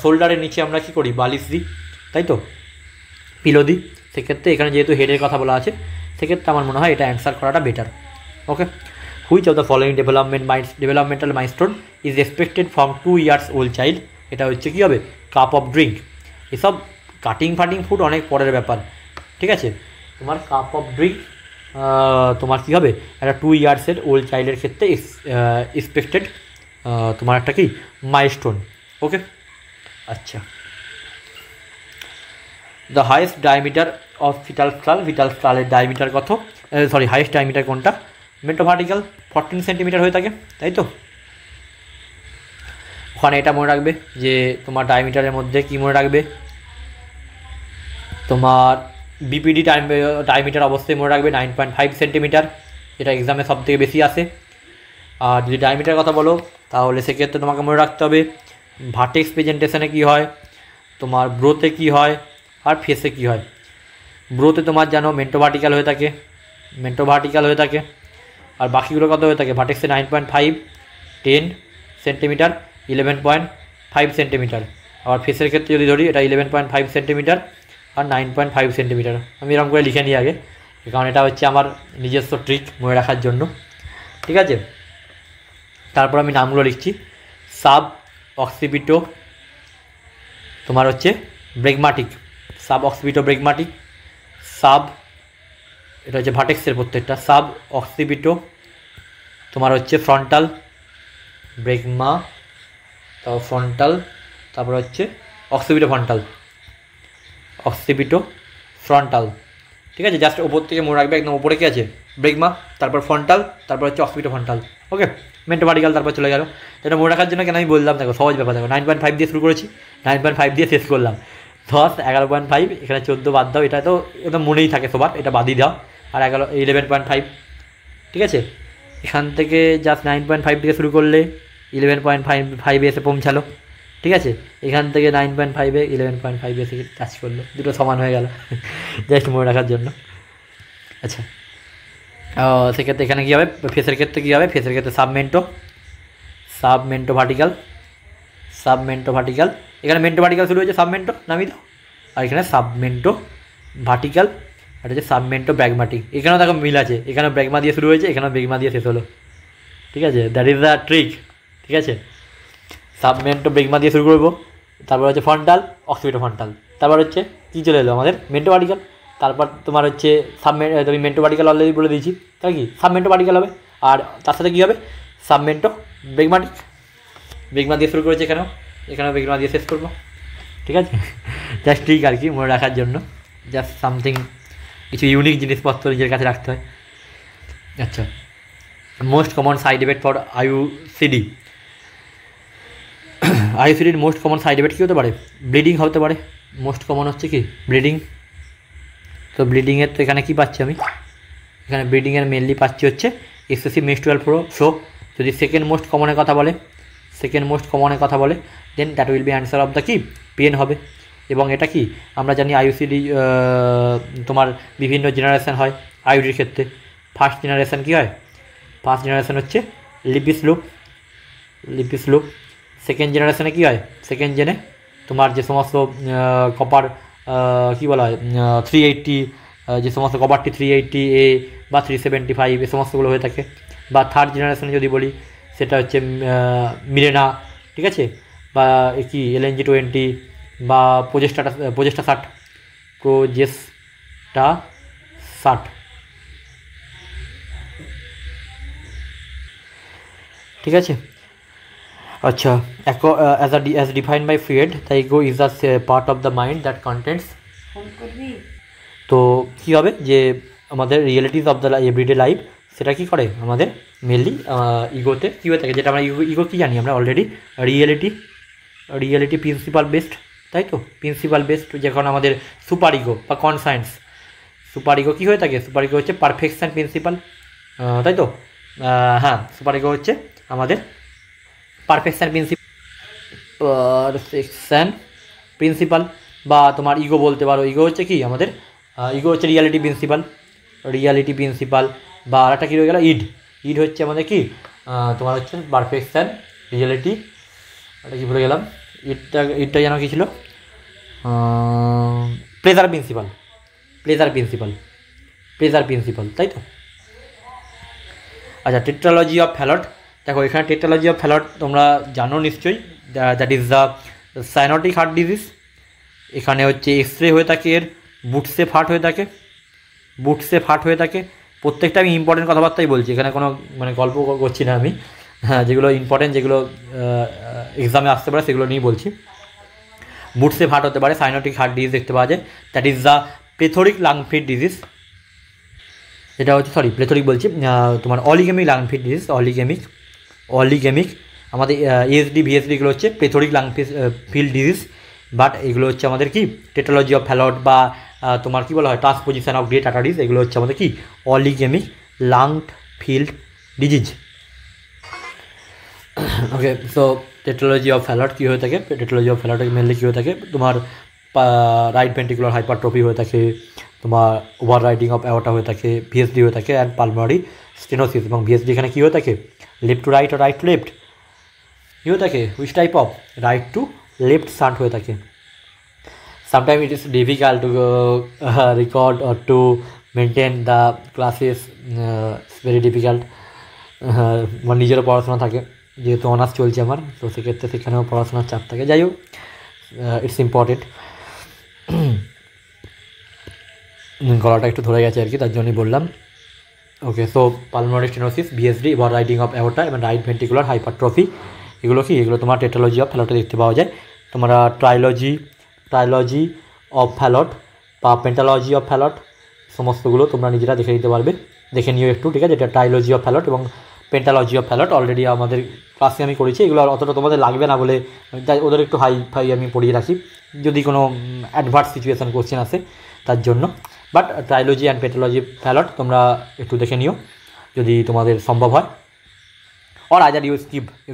Speaker 1: শোল্ডারের নিচে আমরা কী করি, বালিশ দিই, তাই তো পিলো দিই, সেক্ষেত্রে এখানে যেহেতু হেডের কথা বলা আছে, সেক্ষেত্রে আমার মনে হয় এটা অ্যান্সার করাটা better. Okay, which of the following developmental milestone is expected from 2 years old child. এটা হচ্ছে কী হবে, কাপ অফ ড্রিঙ্ক। এসব কাটিং ফুড অনেক পরের ব্যাপার, ঠিক আছে। তোমার কাপ অফ ড্রিঙ্ক তোমার কী হবে, একটা 2 years ওল্ড চাইল্ডের ক্ষেত্রে এক্সপেক্টেড তোমার একটা কি মাইলস্টোন। ওকে, আচ্ছা। The highest diameter of vital স্কালের ডায়ামিটার কত, হাইয়েস্ট ডায়ামিটার কোনটা, মেন্টোভার্টিক্যাল 14 সেন্টিমিটার হয়ে থাকে, তাই তো। ওখানে এটা মনে রাখবে যে তোমার ডায়ামিটারের মধ্যে কী মনে রাখবে, তোমার বিপিডি ডায়ামিটার অবশ্যই মনে রাখবে 9.5 সেন্টিমিটার, এটা এক্সামে সব থেকে বেশি আসে। আর যদি ডায়ামিটার কথা বলো তাহলে সেক্ষেত্রে তোমাকে মনে রাখতে হবে ভার্টেক্স প্রেজেন্টেশনে কী হয়, তোমার ব্রোতে কী হয়, আর ফেসে কী হয়। ব্রোতে তোমার জানো মেন্টোভার্টিক্যাল হয়ে থাকে, আর বাকিগুলো কত হয়ে থাকে, ভার্টেক্সে 9.5, 10 সেন্টিমিটার, 11.5 সেন্টিমিটার। আর ফেসের ক্ষেত্রে যদি ধরি এটা 11.5 সেন্টিমিটার আর 9.5 সেন্টিমিটার। আমি এরকম করে লিখে নিই আগে, কারণ এটা হচ্ছে আমার নিজস্ব ট্রিক মনে রাখার জন্য, ঠিক আছে। তারপর আমি নামগুলো লিখছি, সাব অক্সিপিটো তোমার হচ্ছে ব্রেগমাটিক, সাব অক্সিপিটো ব্রেগমাটিক, সাব এটা হচ্ছে ভার্টেক্সের প্রত্যেকটা, সাব অক্সিপিটো তোমার হচ্ছে ফ্রন্টাল ব্রেগমা, তারপর ফ্রন্টাল, তারপর হচ্ছে অক্সিপিটো ফ্রন্টাল, ঠিক আছে। জাস্ট ওপর থেকে মনে রাখবে, একদম ওপরে কী আছে, ব্রেগমা, তারপর ফ্রন্টাল, তারপর হচ্ছে অক্সিপিটো ফ্রন্টাল। ওকে, মেন্টোভার্টিক্যাল তারপর চলে গেল। এটা মনে রাখার জন্য কেন আমি বললাম, দেখো সহজ ব্যাপার, দেখো 9.5 দিয়ে শুরু করেছি, 9.5 দিয়ে শেষ করলাম, 10, 11.5, এখানে 14 বাদ দাও, এটা তো একদম মনেই থাকে সবার, এটা বাদই দাও, আর 11.5, ঠিক আছে। এখান থেকে জাস্ট 9.5 থেকে শুরু করলে 11.5 এসে পৌঁছালো, ঠিক আছে। এখান থেকে 9.5-এ 11.5 এসে টাচ করলো, দুটো সমান হয়ে গেল, জাস্ট মনে রাখার জন্য। আচ্ছা, সেক্ষেত্রে এখানে কী হবে, ফেসের ক্ষেত্রে কী হবে, ফেসের ক্ষেত্রে সাবমেন্টো ভার্টিক্যাল, এখানে মেন্টো ভার্টিক্যাল শুরু হয়েছে, সাবমেন্টো নামিয়ে দাও, আর এখানে সাবমেন্টো ভার্টিক্যাল, আর হচ্ছে সাবমেন্টো ব্র্যাগমাটিক। এখানেও দেখো মিল আছে, এখানে ব্র্যাগমা দিয়ে শুরু হয়েছে, এখানেও ব্র্যাগমা দিয়ে শেষ হলো, ঠিক আছে। দ্যাট ইজ দ্য ট্রিক, ঠিক আছে। সাবমেন্টো ব্রেগমা দিয়ে শুরু করবো, তারপর হচ্ছে ফ্রন্টাল, অক্সিপিটো ফ্রন্টাল, তারপর হচ্ছে কী চলে এলো আমাদের মেন্টো ভার্টিক্যাল, তারপর তোমার হচ্ছে তুমি মেন্টো ভার্টিক্যাল অলরেডি বলে দিয়েছি, তাই কি সাবমেন্টো ভার্টিক্যাল হবে, আর তার সাথে কী হবে, সাবমেন্টো ব্রেগমাটিক, ব্রেগমা দিয়ে শুরু করেছে, এখানেও ব্রেগমা দিয়ে শেষ করবো, ঠিক আছে। জাস্ট ট্রিক আর কি, মনে রাখার জন্য, জাস্ট সামথিং, কিছু ইউনিক জিনিসপত্র নিজের কাছে রাখতে হয়। আচ্ছা, most common side effect for IUCD, আইইউসিডির মোস্ট কমন সাইড এফেক্ট কী হতে পারে, ব্লিডিং হতে পারে, মোস্ট কমন হচ্ছে কি ব্লিডিং। তো ব্লিডিংয়ের তো এখানে কী পাচ্ছি আমি, এখানে ব্লিডিংয়ের মেনলি পাচ্ছি হচ্ছে এক্সেসিভ মেনস্ট্রুয়াল ফ্লো। যদি সেকেন্ড মোস্ট কমনের কথা বলে, then that will be answer of the কি পেন হবে। এবং এটা কি আমরা জানি আইইউসিডি তোমার বিভিন্ন জেনারেশান হয় আইইউডির ক্ষেত্রে। ফার্স্ট জেনারেশান কী হয়, ফার্স্ট জেনারেশান হচ্ছে লিপিস লুপ। সেকেন্ড জেনারেশানে কী হয়, সেকেন্ড জেনে তোমার যে সমস্ত কপার কী বলা হয় 380, যে সমস্ত কপারটি 380A বা 375 এই সমস্তগুলো হয়ে থাকে। বা থার্ড জেনারেশানে যদি বলি সেটা হচ্ছে মিরেনা, ঠিক আছে, বা কি LNG-20 বা প্রজেস্টা 60, ঠিক আছে। আচ্ছা, as defined by Freud, the ego is a part of the mind that contains, তো কী হবে যে আমাদের realities of the everyday life, সেটা কী করে আমাদের মেনলি ইগোতে কী হয়ে থাকে, যেটা আমরা ইগো কী জানি আমরা অলরেডি, রিয়েলিটি প্রিন্সিপাল বেসড, তাই তো। প্রিন্সিপাল বেসড যখন আমাদের সুপার ইগো বা কনসায়েন্স, সুপার ইগো কী হয়ে থাকে, সুপার ইগো হচ্ছে পারফেকশান প্রিন্সিপাল, তাই তো। হ্যাঁ, সুপার ইগো হচ্ছে আমাদের পারফেকশান প্রিন্সিপাল বা তোমার ইগো বলতে পারো। ইগো হচ্ছে কি আমাদের, ইগো হচ্ছে রিয়ালিটি প্রিন্সিপাল, বা আর একটা কী রয়ে গেল, ইড হচ্ছে আমাদের কি তোমার হচ্ছে পারফেকশান রিয়ালিটি, এটা কি ভুলে গেলাম, ইডটা যেন কী ছিল, প্লেজার প্রেজার প্রিন্সিপাল, তাই তো। আচ্ছা, টেট্রালজি অফ ফ্যালট, দেখো এখানে টেট্রালজি অফ ফ্যালট তোমরা জানো নিশ্চয়ই, that is the cyanotic heart disease. এখানে হচ্ছে এক্স রে হয়ে থাকে, এর বুটসে ফাট হয়ে থাকে। প্রত্যেকটা আমি ইম্পর্টেন্ট কথাবার্তাই বলছি, এখানে কোনো মানে গল্প করছি না আমি, হ্যাঁ, যেগুলো ইম্পর্টেন্ট, যেগুলো এক্সামে আসতে পারে সেগুলো নিয়েই বলছি। বুটসে ফাট হতে পারে, সাইনোটিক হার্ট ডিজিজ দেখতে পাওয়া যায়, that is the plethoric lung field disease. এটা হচ্ছে প্লেথোরিক বলছি, তোমার oligaemic lung field disease, oligaemic. আমাদের এএসডি ভিএসডিগুলো হচ্ছে plethoric lung field disease, but এগুলো হচ্ছে আমাদের কি টেট্রালজি অফ ফ্যালট বা তোমার কী বলা হয় ট্রান্সপোজিশন অফ গ্রেট আর্টারিজ, এগুলো হচ্ছে আমাদের কি oligaemic lung field disease. Okay, so tetralogy of Fallot কী হয়ে থাকে, টেট্রালজি অফ ফ্যালট মেনলি কী হয়ে থাকে, তোমার রাইট ভেন্ট্রিকুলার হাইপারট্রফি হয়ে থাকে, তোমার ওভার রাইডিং অফ অ্যাওর্টা হয়ে থাকে, ভিএসডি হয়ে থাকে অ্যান্ড পালমোনারি স্টেনোসিস। এবং ভিএসডি এখানে কী হয়ে থাকে, লেফট টু রাইট আর রাইট টু লেফট কী হয়ে থাকে, which type of right to left shunt হয়ে থাকে। Sometimes it is difficult to record or to maintain the classes, it's very difficult. আমার নিজেরও পড়াশোনা থাকে, যেহেতু অনার্স চলছে আমার, তো সেক্ষেত্রে সেখানেও পড়াশোনার চাপ থাকে। যাই হোক, ইটস ইম্পর্টেন্ট। গলাটা একটু ধরে গেছে আর কি, তার জন্যই বললাম। Okay, so pulmonary stenosis, VSD, overriding of aorta এবং রাইট ভেন্ট্রিকুলার হাইপারট্রফি, এগুলো কি, এগুলো তোমার টেট্রালজি অফ ফ্যালটে দেখতে পাওয়া যায়। তোমরা ট্রাইলজি অফ ফ্যালট বা পেন্টালজি অফ ফ্যালট সমস্তগুলো তোমরা নিজেরা দেখে নিতে পারবে, দেখে নিও একটু, ঠিক আছে। এটা ট্রাইলজি অফ ফ্যালট এবং পেন্টালজি অফ ফ্যালট অলরেডি আমাদের ক্লাসে আমি করেছি, এগুলো অতটা তোমাদের লাগবে না বলে তাই ওদের একটু হাই আমি পড়িয়ে রাখি, যদি কোনো অ্যাডভার্স সিচুয়েশান কোশ্চেন আসে তার জন্য। বাট ট্রাইলজি অ্যান্ড পেন্টালজি ফ্যালট তোমরা একটু দেখে নিও যদি তোমাদের সম্ভব হয়, or either you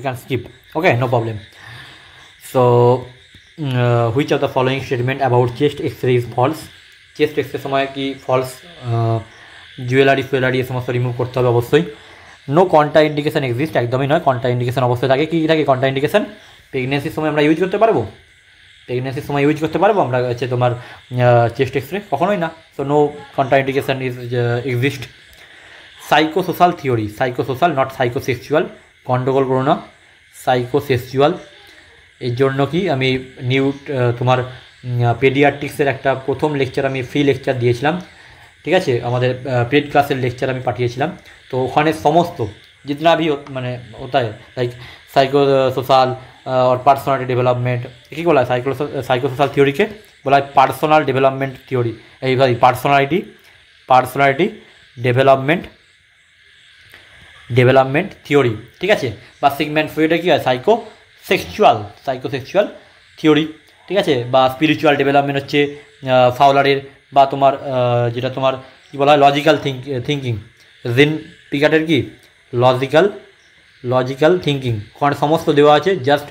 Speaker 1: can skip, okay, no problem. So which of the following statement about chest x-ray is false? Chest x ray সময় কি ফলস, জুয়েলারি ফুয়েলারি এ সমস্ত রিমুভ করতে হবে অবশ্যই। নো কন্ট্রা ইন্ডিকেশন এক্সিস্ট, একদমই নয়, কন্ট্রা ইন্ডিকেশন অবশ্যই থাকে। কী থাকে কন্ট্রা ইন্ডিকেশন? প্রেগনেন্সির সময় আমরা ইউজ করতে পারবো, আমরা হচ্ছে তোমার চেস্ট এক্সরে, কখনোই না। So no contraindication is exist. Psychosocial theory, psychosocial not psychosexual, গন্ডগোল করো না, সাইকোসেক্সুয়াল। এর জন্য কি আমি তোমার পেডিয়াট্রিক্সের একটা প্রথম লেকচার আমি ফ্রি লেকচার দিয়েছিলাম, ঠিক আছে, আমাদের পেড ক্লাসের লেকচার আমি পাঠিয়েছিলাম। তো ওখানে সমস্ত जितना भी মানে होता है लाइक সাইকোসোশাল और পার্সোনালিটি ডেভেলপমেন্ট, কী বলা হয় সাইকোসোশাল থিওরিকে বলা হয় পার্সোনাল ডেভেলপমেন্ট থিওরি, এইভাবে পার্সোনালিটি ডেভেলপমেন্ট থিওরি, ঠিক আছে। বা সিগমেন্ট ফ্রয়েডের কী হয় সাইকোসেক্সুয়াল থিওরি, ঠিক আছে। বা স্পিরিচুয়াল ডেভেলপমেন্ট হচ্ছে ফাউলারের, বা তোমার যেটা তোমার কী বলা হয় লজিক্যাল থিঙ্কিং, জিন পিকাটের কি লজিক্যাল থিঙ্কিং, ওখানে সমস্ত দেওয়া আছে। Just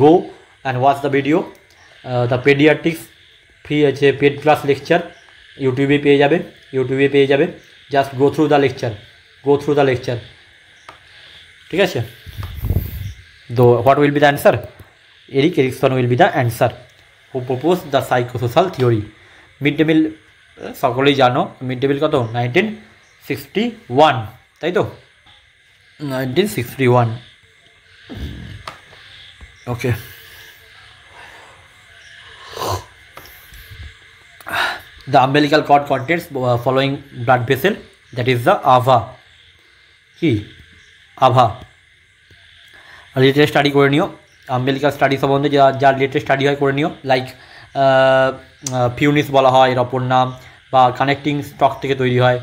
Speaker 1: go and watch the video, the paediatrics free আছে পেড ক্লাস লেকচার, ইউটিউবে পেয়ে যাবে। Just go through the lecture, ঠিক আছে। তো what will be the answer? Eric Erikson will be the answer who propose the psychosocial theory. Mid day meal সকলেই জানো, মিড ডে মিল কত 1961, তাই তো 1961, ওকে। The umbilical cord contains following blood vessel, that is the AVA, কি আভা। রিলেটেড স্টাডি করে নিও, আম্বেলিকাল স্টাডি সম্বন্ধে যা রিলেটেড স্টাডি হয় করে নিও, লাইক ফিউনিস বলা হয় এর অপর নাম, বা কানেক্টিং স্টক থেকে তৈরি হয়,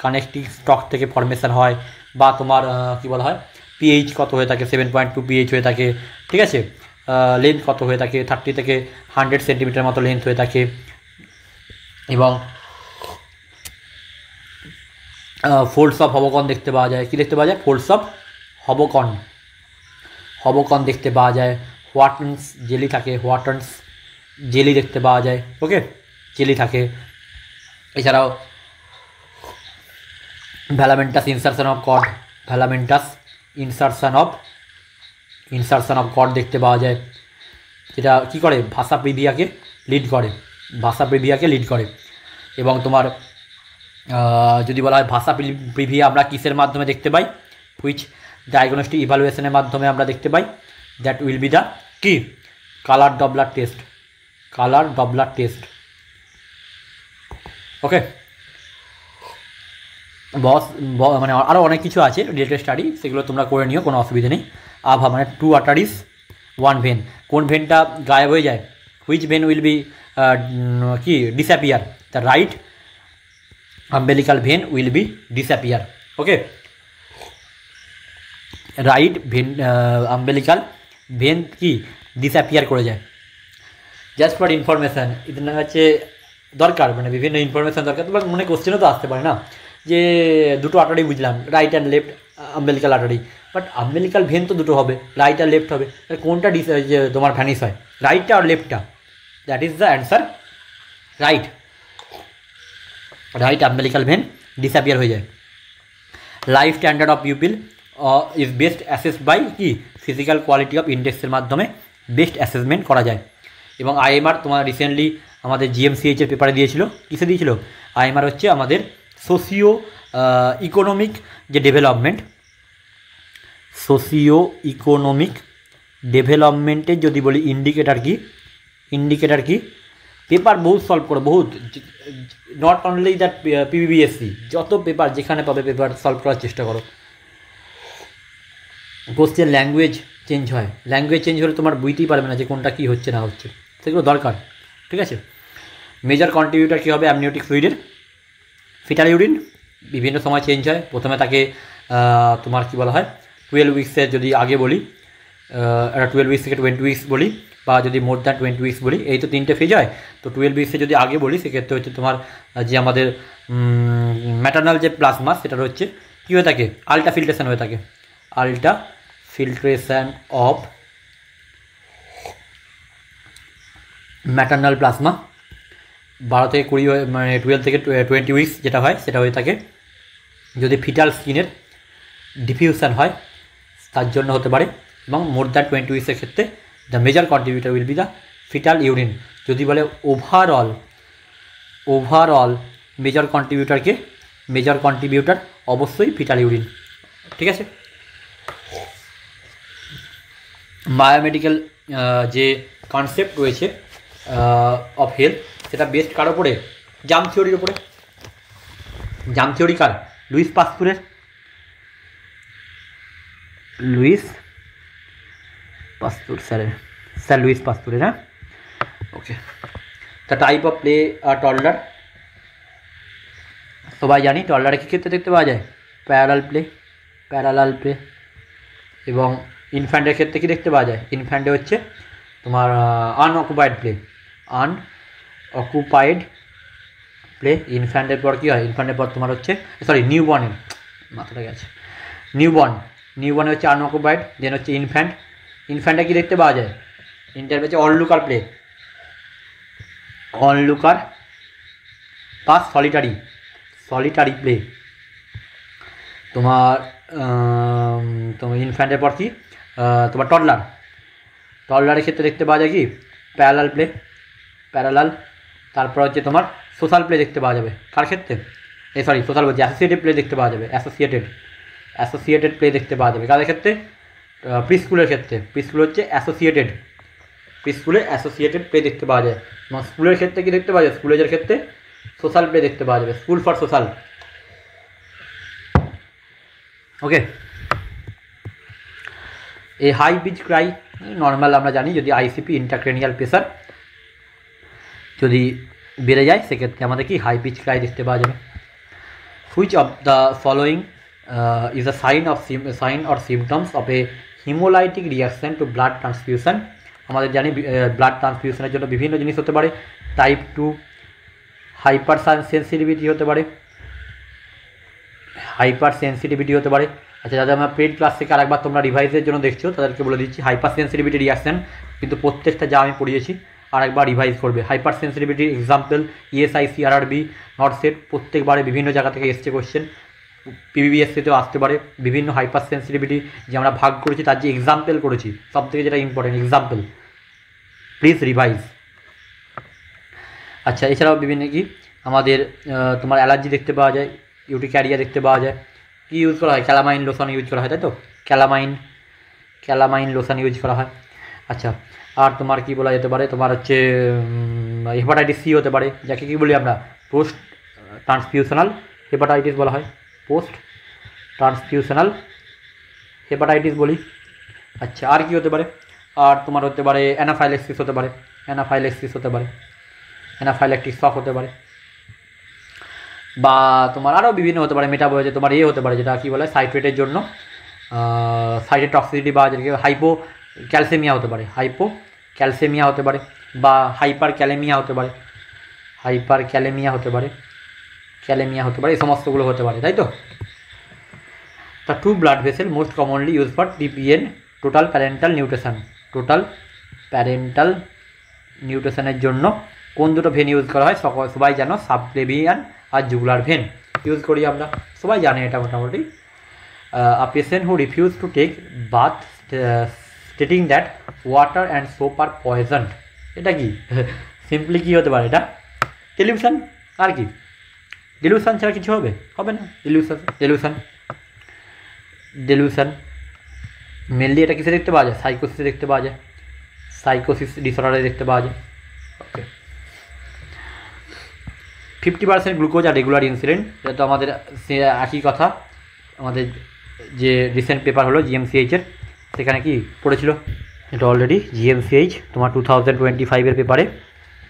Speaker 1: কানেক্টিং স্টক থেকে ফর্মেশন হয়, বা তোমার কী বলা হয় পিএইচ কত হয়ে থাকে 7.2 পিএইচ হয়ে থাকে, ঠিক আছে। লেন্থ কত হয়ে থাকে 30 থেকে 100 সেন্টিমিটার মতো লেন্থ হয়ে থাকে। এবং ফোল্ডস অফ হবকন দেখতে পাওয়া যায়, কী দেখতে পাওয়া যায় ফোল্ডস অফ হবকন দেখতে পাওয়া যায়। হোয়াটন্স জেলি থাকে, হোয়াটন্স জেলি দেখতে পাওয়া যায়, ওকে, জেলি থাকে। এছাড়াও ভ্যালামেন্টাস ইনসারশন অফ কর্ড দেখতে পাওয়া যায়, যেটা কী করে ভাষা প্রিভিয়াকে লিড করে। এবং তোমার যদি বলা হয় ভাষা প্রিভিয়া আমরা কিসের মাধ্যমে দেখতে পাই, হুইচ ডায়াগনস্টিক ইভালুয়েশনের মাধ্যমে আমরা দেখতে পাই, দ্যাট উইল বি দ্য কি colour Doppler test, colour Doppler test. Okay boss মানে আরও অনেক কিছু আছে রিলেটেড স্টাডি, সেগুলো তোমরা করে নিও, কোনো অসুবিধা নেই। আভা মানে 2 আর্টারিস 1 ভেন, কোন ভেনটা গায়েব হয়ে যায়, হুইচ ভেন উইল বি কি disappear, the right umbilical vein will be disappear. Okay, right vein umbilical vein কি disappear করে যায়। জাস্ট ফর ইনফরমেশান, এটা হচ্ছে দরকার, মানে বিভিন্ন ইনফরমেশান দরকার। তোমার মনে কোশ্চেনও তো আসতে পারে না যে দুটো আর্টারি বুঝলাম, right and left umbilical artery, but umbilical vein তো দুটো হবে, রাইট আর লেফট হবে, কোনটা তোমার ভ্যানিশ হয়, রাইটটা আর লেফটটা? That is the answer, right, right umbilical vein disappear হয়ে যায়। Life standard of pupil is best assessed by কি ফিজিক্যাল কোয়ালিটি অফ ইন্ডেক্সের মাধ্যমে বেস্ট অ্যাসেসমেন্ট করা যায়। এবং আইএমআর তোমার রিসেন্টলি আমাদের জিএমসিএইচের পেপারে দিয়েছিল, কিসে দিয়েছিল? আইএমআর হচ্ছে আমাদের সোশিও ইকোনমিক যে ডেভেলপমেন্ট, সোশিও ইকোনমিক ডেভেলপমেন্টের যদি বলি ইন্ডিকেটার কি, ইন্ডিকেটার কি পেপার বহুত সলভ করো, বহুত, নট অনলি দ্যাট পিবিবিএসসি, যত পেপার যেখানে পাবে পেপার সলভ করার চেষ্টা করো। কোশ্চেন ল্যাঙ্গুয়েজ চেঞ্জ হয়, ল্যাঙ্গুয়েজ চেঞ্জ হলে তোমার বুঝতেই পারবে না যে কোনটা কী হচ্ছে না হচ্ছে, সেগুলো দরকার, ঠিক আছে। মেজর কন্ট্রিবিউটার কী হবে অ্যামনিওটিক ফ্লুইডের? ফিটাল ইউরিন বিভিন্ন সময় চেঞ্জ হয়, প্রথমে তাকে তোমার কী বলা হয় 12 উইক্সের যদি আগে বলি, 12 উইক্স থেকে 20 উইক্স বলি, বা যদি মোর দ্যান 20 উইক্স বলি, এই তো 3টে ফেজ হয়। তো 12 উইক্সে যদি আগে বলি সেক্ষেত্রে হচ্ছে তোমার যে আমাদের ম্যাটার্নাল যে প্লাজমা সেটার হচ্ছে কী হয়ে থাকে, আলট্রা ফিল্ট্রেশন হয়ে থাকে, ultra filtration of maternal plasma 12 থেকে 20 মানে 12 থেকে 20 উইক্স যেটা হয় সেটা হয়ে থাকে। যদি ফিটাল স্কিনের ডিফিউশন হয় তার জন্য হতে পারে, এবং মোর দ্যান 20 উইক্সের ক্ষেত্রে the major contributor will be the fetal urine. যদি বলে ওভারঅল মেজর কন্ট্রিবিউটারকে, মেজর কন্ট্রিবিউটার অবশ্যই ফিটাল ইউরিন, ঠিক আছে। বায়োমেডিক্যাল যে কনসেপ্ট রয়েছে অফ হেলথ সেটা বেস্ট কার ওপরে? জাম থিওরির ওপরে। জাম থিওরি কার? লুইস পাস্তুরের, লুইস পাস্তুর স্যারের, স্যার লুইস পাস্তুরের, হ্যাঁ okay. The type of play toddler, সবাই জানি টডলারে কী ক্ষেত্রে দেখতে পাওয়া যায়? Parallel play, parallel play. এবং ইনফ্যান্টের ক্ষেত্রে কী দেখতে পাওয়া যায়? ইনফ্যান্টে হচ্ছে তোমার আনঅকুপাইড প্লে, আনঅকুপাইড প্লে। ইনফ্যান্টের পর কী হয়? ইনফ্যান্টের পর তোমার হচ্ছে নিউবর্নের, মাথাটা গেছে, নিউবর্নে হচ্ছে আনঅকুপাইড, দেন হচ্ছে ইনফ্যান্ট। ইনফ্যান্টে কী দেখতে পাওয়া যায়? ইন্টার হচ্ছে অনলুকার প্লে, অনলুকার বা সলিটারি প্লে। তোমার ইনফ্যান্টের পর কি তোমার টডলারের ক্ষেত্রে দেখতে পাওয়া যায় কি প্যারালাল প্লে, প্যারালাল। তারপর হচ্ছে তোমার সোশ্যাল প্লে দেখতে পাওয়া যাবে কার ক্ষেত্রে? সোশ্যাল বলছি অ্যাসোসিয়েটেড প্লে দেখতে পাওয়া যাবে, অ্যাসোসিয়েটেড প্লে দেখতে পাওয়া যাবে কাদের ক্ষেত্রে? প্রিস্কুলের ক্ষেত্রে। প্রিস্কুল হচ্ছে অ্যাসোসিয়েটেড প্লে দেখতে পাওয়া যায়। এবং স্কুলের ক্ষেত্রে কি দেখতে পাওয়া যায়? স্কুলের ক্ষেত্রে সোশ্যাল প্লে দেখতে পাওয়া যাবে, স্কুল ফর সোশ্যাল, ওকে। এই হাই পিচ ক্রাই নর্মাল আমরা জানি, যদি আইসিপি ইন্ট্রাক্রেনিয়াল প্রেসার যদি বেড়ে যায় সেক্ষেত্রে আমাদের কি হাই পিচ ক্রাই দেখতে পাওয়া যাবে। Which of the following is a sign or symptoms of a haemolytic reaction to blood transfusion? আমাদের জানি ব্লাড ট্রান্সফিউশনের জন্য বিভিন্ন জিনিস হতে পারে। টাইপ 2 হাইপার সেন্সিটিভিটি হতে পারে, হতে পারে। আচ্ছা, যাদের আমার পেড ক্লাস থেকে আরেকবার তোমরা রিভাইজের জন্য দেখছো তাদেরকে বলে দিচ্ছি, হাইপার সেন্সিটিভিটি রিয়াকশান কিন্তু প্রত্যেকটা যা আমি পড়িয়েছি আরেকবার রিভাইজ করবে। Hypersensitivity example ESIC, RRB, not set, প্রত্যেকবারে বিভিন্ন জায়গা থেকে এসছে কোশ্চেন, পিবিবিএসসিতেও আসতে পারে। বিভিন্ন হাইপার সেন্সিটিভিটি যে আমরা ভাগ করেছি তার যে এক্সাম্পল করেছি, সব থেকে যেটা ইম্পর্টেন্ট এক্সাম্পল, প্লিজ রিভাইজ। আচ্ছা, এছাড়াও বিভিন্ন কি আমাদের তোমার অ্যালার্জি দেখতে পাওয়া যায়, ইউটিক্যারিয়া দেখতে পাওয়া যায়। কী ইউজ করা হয়? ক্যালামাইন লোশন ইউজ করা হয়, তাই তো? ক্যালামাইন লোশন ইউজ করা হয়। আচ্ছা, আর তোমার কি বলা যেতে পারে, তোমার হচ্ছে হেপাটাইটিস সি হতে পারে, যাকে কী বলি আমরা পোস্ট ট্রান্সফিউশনাল হেপাটাইটিস বলা হয়, পোস্ট ট্রান্সফিউশনাল হেপাটাইটিস বলি। আচ্ছা, আর কি হতে পারে? আর তোমার হতে পারে অ্যানাফাইলেক্সিস হতে পারে, অ্যানাফাইল্যাক্টিক শক হতে পারে, বা তোমার আরও বিভিন্ন হতে পারে। মেটাবলিজম তোমার হতে পারে, যেটা কী বলে সাইট্রেটের জন্য সাইটের বা যেটাকে হাইপো ক্যালসেমিয়া হতে পারে, বা হাইপার ক্যালেমিয়া হতে পারে, এই সমস্তগুলো হতে পারে, তাই তো? The two blood vessels most commonly used for TPN, total parental nutritionের জন্য কোন দুটো ভেন ইউজ করা হয়? সবাই জানো, সাবক্লেভিয়ান আর জুগুলার ভেন ইউজ করি আমরা, সবাই জানে এটা মোটামুটি। A patient who refused to take bath stating that water and soap are poisoned, এটা কি সিম্পলি কি হতে পারে? এটা ডেলিউশন। আর কি ডেলিউশন ছাড়া কিছু হবে না। ডেলিউশন মেনলি এটা কিসে দেখতে পাওয়া যায়? সাইকোসিসে দেখতে পাওয়া যায়, সাইকোসিস ডিসঅর্ডারে দেখতে পাওয়া যায়। ওকে, 50% গ্লুকোজ আর রেগুলার ইনসুলিন, এটা তো আমাদের একই কথা। আমাদের যে রিসেন্ট পেপার হলো জিএমসিএইচের, সেখানে কি পড়েছিল? এটা অলরেডি জিএমসিএইচ তোমার 2025-এর পেপারে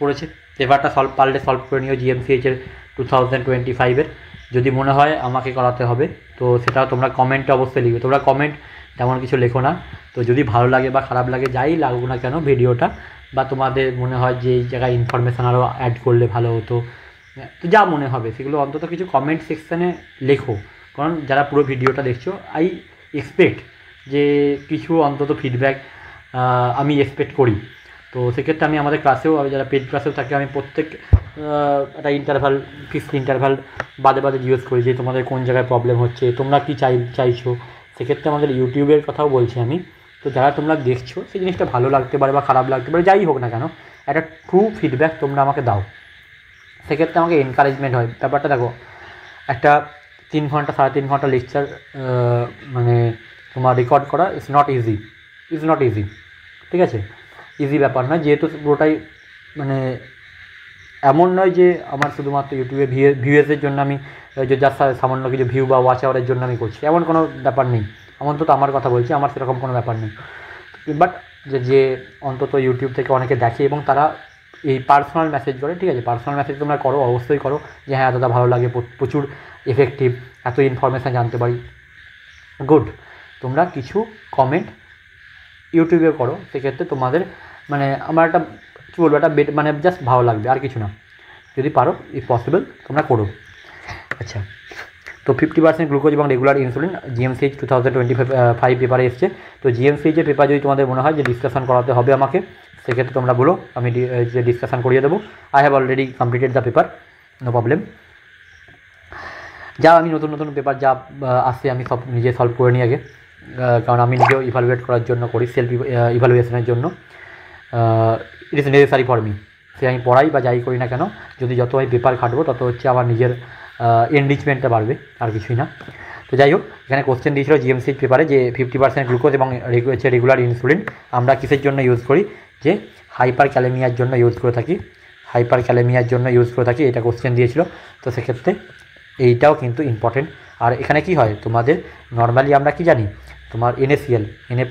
Speaker 1: পড়েছে। পেপারটা পারলে সলভ করে নিও জিএমসিএইচের 2025-এর। যদি মনে হয় আমাকে করাতে হবে তো সেটাও তোমরা কমেন্টে অবশ্যই লিখবে। তোমরা কমেন্ট তেমন কিছু লেখো না, তো যদি ভালো লাগে বা খারাপ লাগে যাই লাগুক না কেন ভিডিওটা, বা তোমাদের মনে হয় যে এই জায়গায় ইনফরমেশান আরও অ্যাড করলে ভালো হতো, তো যা মনে হবে সেগুলো অন্তত কিছু কমেন্ট সেকশানে লেখো। কারণ যারা পুরো ভিডিওটা দেখছো, আই এক্সপেক্ট যে কিছু অন্তত ফিডব্যাক আমি এক্সপেক্ট করি। তো সেক্ষেত্রে আমি আমাদের ক্লাসেও, যারা পেড ক্লাসেও থাকে, আমি প্রত্যেক একটা ইন্টারভ্যাল, ফিক্সড ইন্টারভ্যাল বাদে জিজ্ঞেস করি যে তোমাদের কোন জায়গায় প্রবলেম হচ্ছে, তোমরা কী চাইছো। সেক্ষেত্রে আমাদের ইউটিউবের কথাও বলছি আমি। তো যারা তোমরা দেখছো সেই জিনিসটা ভালো লাগতে পারে বা খারাপ লাগতে পারে, যাই হোক না কেন, একটা ট্রু ফিডব্যাক তোমরা আমাকে দাও, সেক্ষেত্রে আমাকে এনকারেজমেন্ট হয়। ব্যাপারটা দেখো, একটা 3 ঘন্টা 3.5 ঘন্টা লেকচার মানে তোমার রেকর্ড করা ইজ নট ইজি, ঠিক আছে? ইজি ব্যাপার নয়, যেহেতু পুরোটাই মানে এমন নয় যে আমার শুধুমাত্র ইউটিউবে ভিউয়ের জন্য আমি যে যার সামান্য কিছু ভিউ বা ওয়াচ আওয়ারের জন্য আমি করছি, এমন কোনো ব্যাপার নেই। অন্তত আমার কথা বলছি, আমার সেরকম কোনো ব্যাপার নেই। বাট যে অন্তত ইউটিউব থেকে অনেকে দেখে এবং তারা এই পার্সোনাল মেসেজ করে, ঠিক আছে? পার্সোনাল মেসেজ তোমরা করো, অবশ্যই করো, যে হ্যাঁ এতটা ভালো লাগে, প্রচুর এফেক্টিভ, এত ইনফরমেশান জানতে পারি, গুড। তোমরা কিছু কমেন্ট ইউটিউবে করো, সেক্ষেত্রে তোমাদের মানে আমার একটা কী বলবো, একটা মানে জাস্ট ভালো লাগবে, আর কিছু না। যদি পারো, ইফ পসিবল, তোমরা করো। আচ্ছা, তো 50% গ্লুকোজ এবং রেগুলার ইনসুলিন জিএমসিএইচ 2025 পেপারে এসছে। তো জিএমসিএইচের পেপার যদি তোমাদের মনে হয় যে ডিসকাশন করাতে হবে আমাকে, সেক্ষেত্রে তোমরা বলো, আমি যে ডিসকাশন করিয়ে দেবো। I have already completed the paper, no problem. যা আমি নতুন পেপার যা আসছে আমি সব নিজে সলভ করে নিই আগে, কারণ আমি নিজেও ইভ্যালুয়েট করার জন্য করি, সেলফ ইভ্যালুয়েশনের জন্য। It is necessary for me. সে আমি পড়াই বা যাই করি না কেন, যদি যত আমি পেপার খাটবো তত হচ্ছে আমার নিজের এনরিচমেন্টটা বাড়বে, আর কিছুই না। তো যাই হোক, এখানে কোশ্চেন দিয়েছিল জিএমসি পেপারে যে 50% গ্লুকোজ এবং রেগুলার ইনসুলিন আমরা কিসের জন্য ইউজ করি? যে হাইপার ক্যালেমিয়ার জন্য ইউজ করে থাকি, এটা কোশ্চেন দিয়েছিল। তো সেক্ষেত্রে এইটাও কিন্তু ইম্পর্টেন্ট। আর এখানে কি হয়, তোমাদের নর্মালি আমরা কি জানি, তোমার NaCl, Na+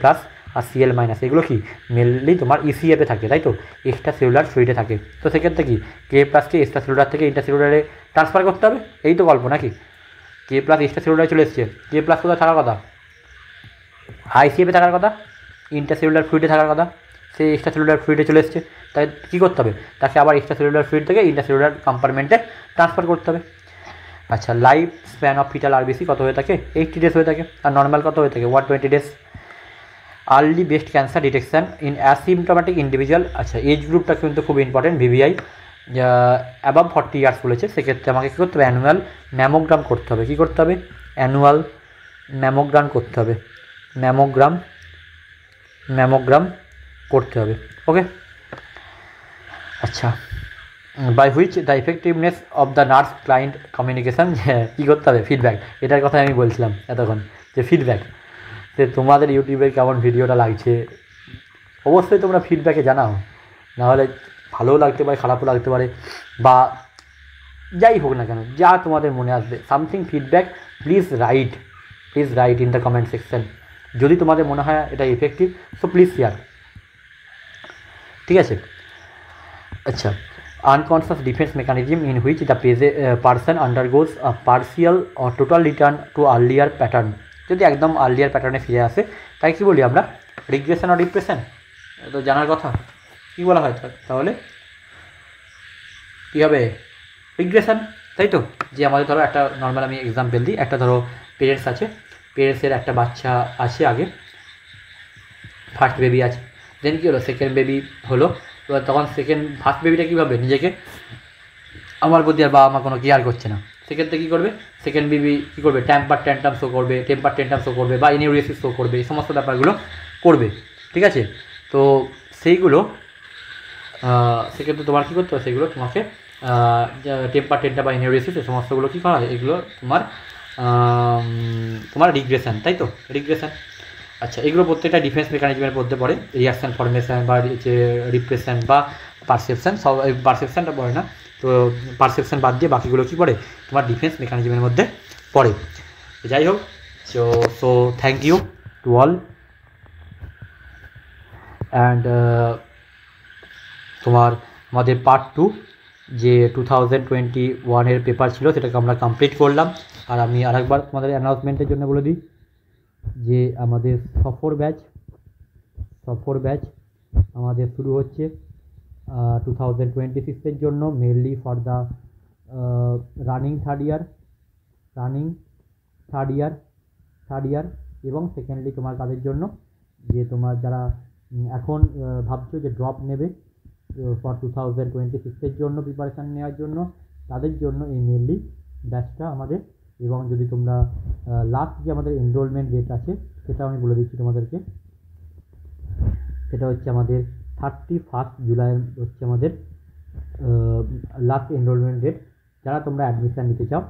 Speaker 1: আর Cl-, এগুলো কি মেনলি তোমার ECF-এ থাকে, তাই তো? এক্সট্রা সেলুলার ফ্লুইডে থাকে। তো সেক্ষেত্রে কি K+ কে এক্সট্রা সেলুলার থেকে ইন্টারসেলুলারে ট্রান্সফার করতে হবে, এই তো গল্প নাকি? K+ এক্সট্রা সেলুলারে চলে এসছে, K+ কোথায় থাকার কথা? ICF-এ থাকার কথা, ইন্টারসেলুলার ফ্লুইডে থাকার কথা, সে এক্সট্রা সেলুলার ফ্লুইডে চলে এসছে। তাই কী করতে হবে, তাকে আবার এক্সট্রা সেলুলার ফ্লুইড থেকে ইন্টারসেলুলার কম্পার্টমেন্টে ট্রান্সফার করতে হবে। আচ্ছা, life span of fetal RBC কত হয়ে থাকে? 80 ডেজ হয়ে থাকে। আর নর্মাল কত হয়ে থাকে? 120 days. Early breast cancer detection in asymptomatic individual. আচ্ছা, এজ গ্রুপটা কিন্তু খুব ইম্পর্টেন্ট। VVI অ্যাবাভ 40 ইয়ার্স বলেছে, সেক্ষেত্রে আমাকে কী করতে হবে? অ্যানুয়াল ম্যামোগ্রাম করতে হবে। কী করতে হবে? অ্যানুয়াল ম্যামোগ্রাম করতে হবে, ম্যামোগ্রাম করতে হবে। ওকে, আচ্ছা, by which the effectiveness of the nurse client communication, কী করতে হবে, ফিডব্যাক, এটার কথাই আমি বলছিলাম এতক্ষণ, যে ফিডব্যাক, যে তোমাদের ইউটিউবে কেমন ভিডিওটা লাগছে অবশ্যই তোমরা ফিডব্যাকে জানাও, নাহলে ভালোও লাগতে পারে খারাপও লাগতে পারে, বা যাই হোক না কেন, যা তোমাদের মনে আসবে something feedback, please write in the comment section. যদি তোমাদের মনে হয় এটা ইফেক্টিভ, সো প্লিজ শেয়ার, ঠিক আছে। আচ্ছা, unconscious defense mechanism in which the person undergoes a partial or total return to earlier pattern, যদি একদম আর্লিয়ার প্যাটার্নে ফিরে আসে তাই কি বলি আমরা, রিগ্রেশন আর ডিপ্রেশন, তো জানার কথা। কী বলা হয় তাহলে, কী হবে, রিগ্রেশন, তাই তো। যে আমাদের ধরো একটা নর্মাল আমি এক্সাম্পল দিই, একটা ধরো পেরেন্টস আছে, পেরেন্টসের একটা বাচ্চা আছে, আগে ফার্স্ট বেবি আছে, দেন কী হলো, সেকেন্ড বেবি হলো, এবার তখন ফার্স্ট বেবিটা কী ভাবে, নিজেকে আমার প্রতি আর বাবা মা কোনো কেয়ার করছে না, সেক্ষেত্রে কী করবে, সেকেন্ড বেবি কী করবে, টেম্পার ট্যান্টাম শো করবে বা ইনিউরিয়াসিস শো করবে, এই সমস্ত ব্যাপারগুলো করবে, ঠিক আছে। তো সেইগুলো সেক্ষেত্রে তোমার কী করতে হবে, সেগুলো তোমাকে টেম্পার টেন্টাম বা ইনিউরিয়াসিস এই সমস্তগুলো কী করা হয়, এগুলো তোমার রিগ্রেশন, তাই তো, রিগ্রেশন। আচ্ছা, এগুলো প্রত্যেকটা ডিফেন্স মেকানিজমের মধ্যে পড়ে, রিয়াকশান ফর্মেশন বা যে রিপ্রেশন বা পারসেপশান, সব পারসেপশানটা পড়ে না, তো পারসেপশান বাদ দিয়ে বাকিগুলো কী পড়ে, তোমার ডিফেন্স মেকানিজমের মধ্যে পড়ে। যাই হোক, so thank you to all, and তোমার আমাদের পার্ট 2 যে 2021 পেপার ছিল সেটাকে আমরা কমপ্লিট করলাম। আর আমি আরেকবার তোমাদের অ্যানাউন্সমেন্টের জন্য বলে দিই যে আমাদের সফর ব্যাচ আমাদের শুরু হচ্ছে 2026 জন্য, mainly for the running third year, এবং সেকেন্ডলি তোমার কাদের জন্য, যে তোমার যারা এখন ভাবছো যে ড্রপ নেবে ফর 2026 জন্য প্রিপারেশান নেওয়ার জন্য, তাদের জন্য এই মেনলি ব্যাচটা আমাদের। এবং যদি তোমরা লাস্ট যে আমাদের এনরোলমেন্ট ডেট আছে সেটা আমি বলে দিচ্ছি তোমাদেরকে, সেটা হচ্ছে আমাদের 31 জুলাই হচ্ছে আমাদের লাস্ট এনরোলমেন্ট ডেট। যারা তোমরা অ্যাডমিশান নিতে চাও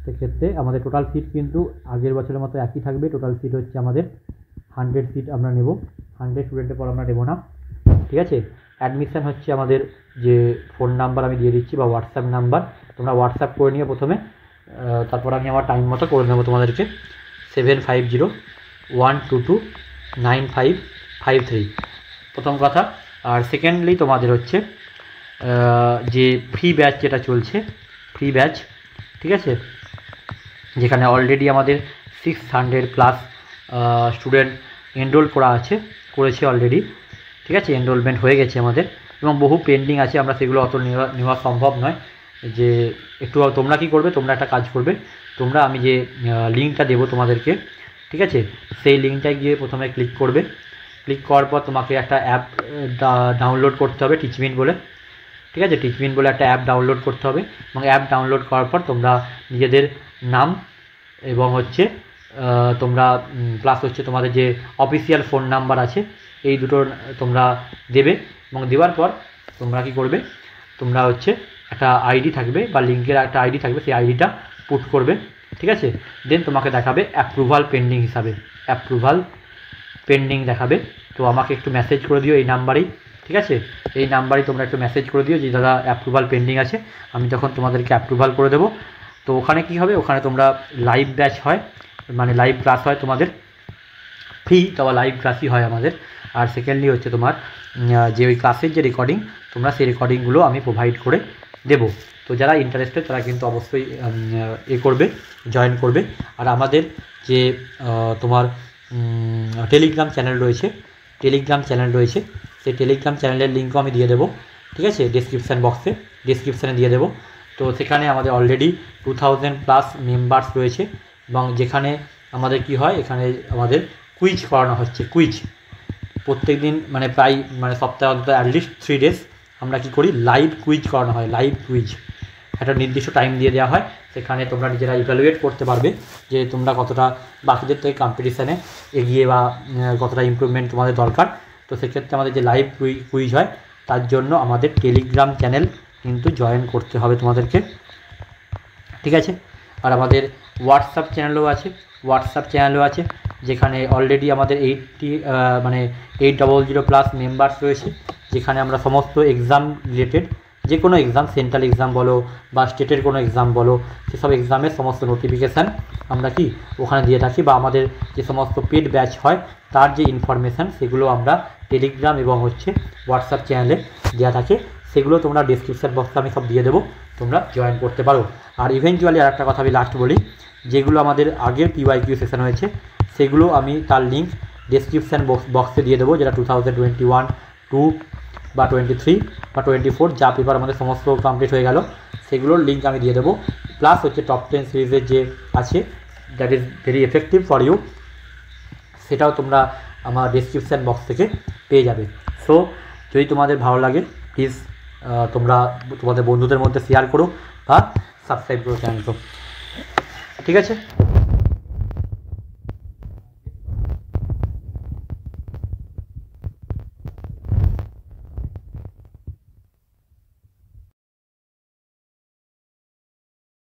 Speaker 1: সেক্ষেত্রে আমাদের টোটাল সিট কিন্তু আগের বছরের মতো একই থাকবে, টোটাল সিট হচ্ছে আমাদের 100 সিট আমরা নেব, 100 স্টুডেন্টের পর আমরা নেব না, ঠিক আছে। অ্যাডমিশান হচ্ছে আমাদের যে ফোন নাম্বার আমি দিয়ে দিচ্ছি বা হোয়াটসঅ্যাপ নাম্বার, তোমরা হোয়াটসঅ্যাপ করে নিও প্রথমে, তারপর আমি আমার টাইম মতো করে নেবো তোমাদেরকে, 7501229553 প্রথম কথা। আর সেকেন্ডলি তোমাদের হচ্ছে যে ফ্রি ব্যাচ যেটা চলছে, ফ্রি ব্যাচ, ঠিক আছে, যেখানে অলরেডি আমাদের 600+ স্টুডেন্ট এনরোল করেছে অলরেডি, ঠিক আছে, এনরোলমেন্ট হয়ে গেছে আমাদের, এবং বহু পেন্ডিং আছে, আমরা সেগুলো অত নেওয়া সম্ভব নয়। যে একটু তোমরা কী করবে, তোমরা একটা কাজ করবে, তোমরা আমি যে লিঙ্কটা দেবো তোমাদেরকে, ঠিক আছে, সেই লিঙ্কটায় গিয়ে প্রথমে ক্লিক করবে, ক্লিক করার পর তোমাকে একটা অ্যাপ ডাউনলোড করতে হবে, টিচমিন বলে, ঠিক আছে, টিচমিন বলে একটা অ্যাপ ডাউনলোড করতে হবে, এবং অ্যাপ ডাউনলোড করার পর তোমরা নিজেদের নাম এবং হচ্ছে তোমরা প্লাস হচ্ছে তোমাদের যে অফিসিয়াল ফোন নাম্বার আছে এই দুটো তোমরা দেবে, এবং দেওয়ার পর তোমরা কী করবে, তোমরা হচ্ছে একটা আইডি থাকবে বা লিঙ্কের একটা আইডি থাকবে, সেই আইডিটা পুট করবে, ঠিক আছে। দেন তোমাকে দেখাবে অ্যাপ্রুভাল পেন্ডিং হিসাবে, অ্যাপ্রুভাল পেন্ডিং দেখাবে। তো আমাকে একটু মেসেজ করে দিও এই নাম্বারেই, ঠিক আছে, এই নাম্বারেই তোমরা একটু মেসেজ করে দিও যে দাদা অ্যাপ্রুভাল পেন্ডিং আছে, আমি তখন তোমাদেরকে অ্যাপ্রুভাল করে দেবো। তো ওখানে কী হবে, ওখানে তোমরা লাইভ ব্যাচ হয়, মানে লাইভ ক্লাস হয় তোমাদের, ফ্রি তবে লাইভ ক্লাসই হয় আমাদের। আর সেকেন্ডলি হচ্ছে তোমার যে ওই ক্লাসের যে রেকর্ডিং, তোমরা সেই রেকর্ডিংগুলো আমি প্রোভাইড করে দেবো। তো যারা ইন্টারেস্টেড তারা কিন্তু অবশ্যই জয়েন করবে। আর আমাদের যে তোমার টেলিগ্রাম চ্যানেল রয়েছে, সেই টেলিগ্রাম চ্যানেলের লিঙ্কও আমি দিয়ে দেবো, ঠিক আছে, ডিসক্রিপশানে দিয়ে দেবো। তো সেখানে আমাদের অলরেডি 2000+ মেম্বার্স রয়েছে, এবং যেখানে আমাদের কি হয়, এখানে আমাদের কুইজ করানো হচ্ছে, কুইজ প্রত্যেক দিন, মানে প্রায় সপ্তাহে অন্তত অ্যাটলিস্ট 3 ডেজ আমরা কি করি, লাইভ কুইজ করানো হয়, লাইভ কুইজ একটা নির্দিষ্ট টাইম দিয়ে দেওয়া হয়, সেখানে তোমরা নিজেরা ইভ্যালুয়েট করতে পারবে যে তোমরা কতটা বাকিদের থেকে কম্পিটিশানে এগিয়ে বা কতটা ইমপ্রুভমেন্ট তোমাদের দরকার। তো সেক্ষেত্রে আমাদের যে লাইভ কুইজ হয় তার জন্য আমাদের টেলিগ্রাম চ্যানেল কিন্তু জয়েন করতে হবে তোমাদেরকে, ঠিক আছে। আর আমাদের হোয়াটসঅ্যাপ চ্যানেলও আছে, যেখানে অলরেডি আমাদের 800+ মেম্বার্স রয়েছে, যেখানে আমরা সমস্ত এক্সাম রিলেটেড, যে কোনো এক্সাম, সেন্ট্রাল এক্সাম বলো বা স্টেটের কোনো এক্সাম বলো, সেসব এক্সামের সমস্ত নোটিফিকেশান আমরা কি ওখানে দিয়ে থাকি, বা আমাদের যে সমস্ত পেড ব্যাচ হয় তার যে ইনফরমেশান সেগুলো আমরা টেলিগ্রাম এবং হোয়াটসঅ্যাপ চ্যানেলে দেওয়া থাকে। সেগুলো তোমরা ডিসক্রিপশান বক্সে আমি সব দিয়ে দেবো, তোমরা জয়েন করতে পারো। আর ইভেনচুয়ালি আর একটা কথা আমি লাস্ট বলি, যেগুলো আমাদের আগের PYQ সেশন হয়েছে সেগুলো আমি তার লিঙ্ক ডিসক্রিপশান বক্সে দিয়ে দেবো, যেটা 2021, 2 বা 23 বা 24 যা পেপার আমাদের সমস্ত কমপ্লিট হয়ে গেল সেগুলোর লিঙ্ক আমি দিয়ে দেবো। প্লাস টপ 10 সিরিজের যে আছে, that is very effective for you, সেটাও তোমরা আমার ডিসক্রিপশান বক্স থেকে পেয়ে যাবে। সো যদি তোমাদের ভালো লাগে প্লিজ তোমরা তোমাদের বন্ধুদের মধ্যে শেয়ার করো বা সাবস্ক্রাইব করো চ্যানেলকে, ঠিক আছে।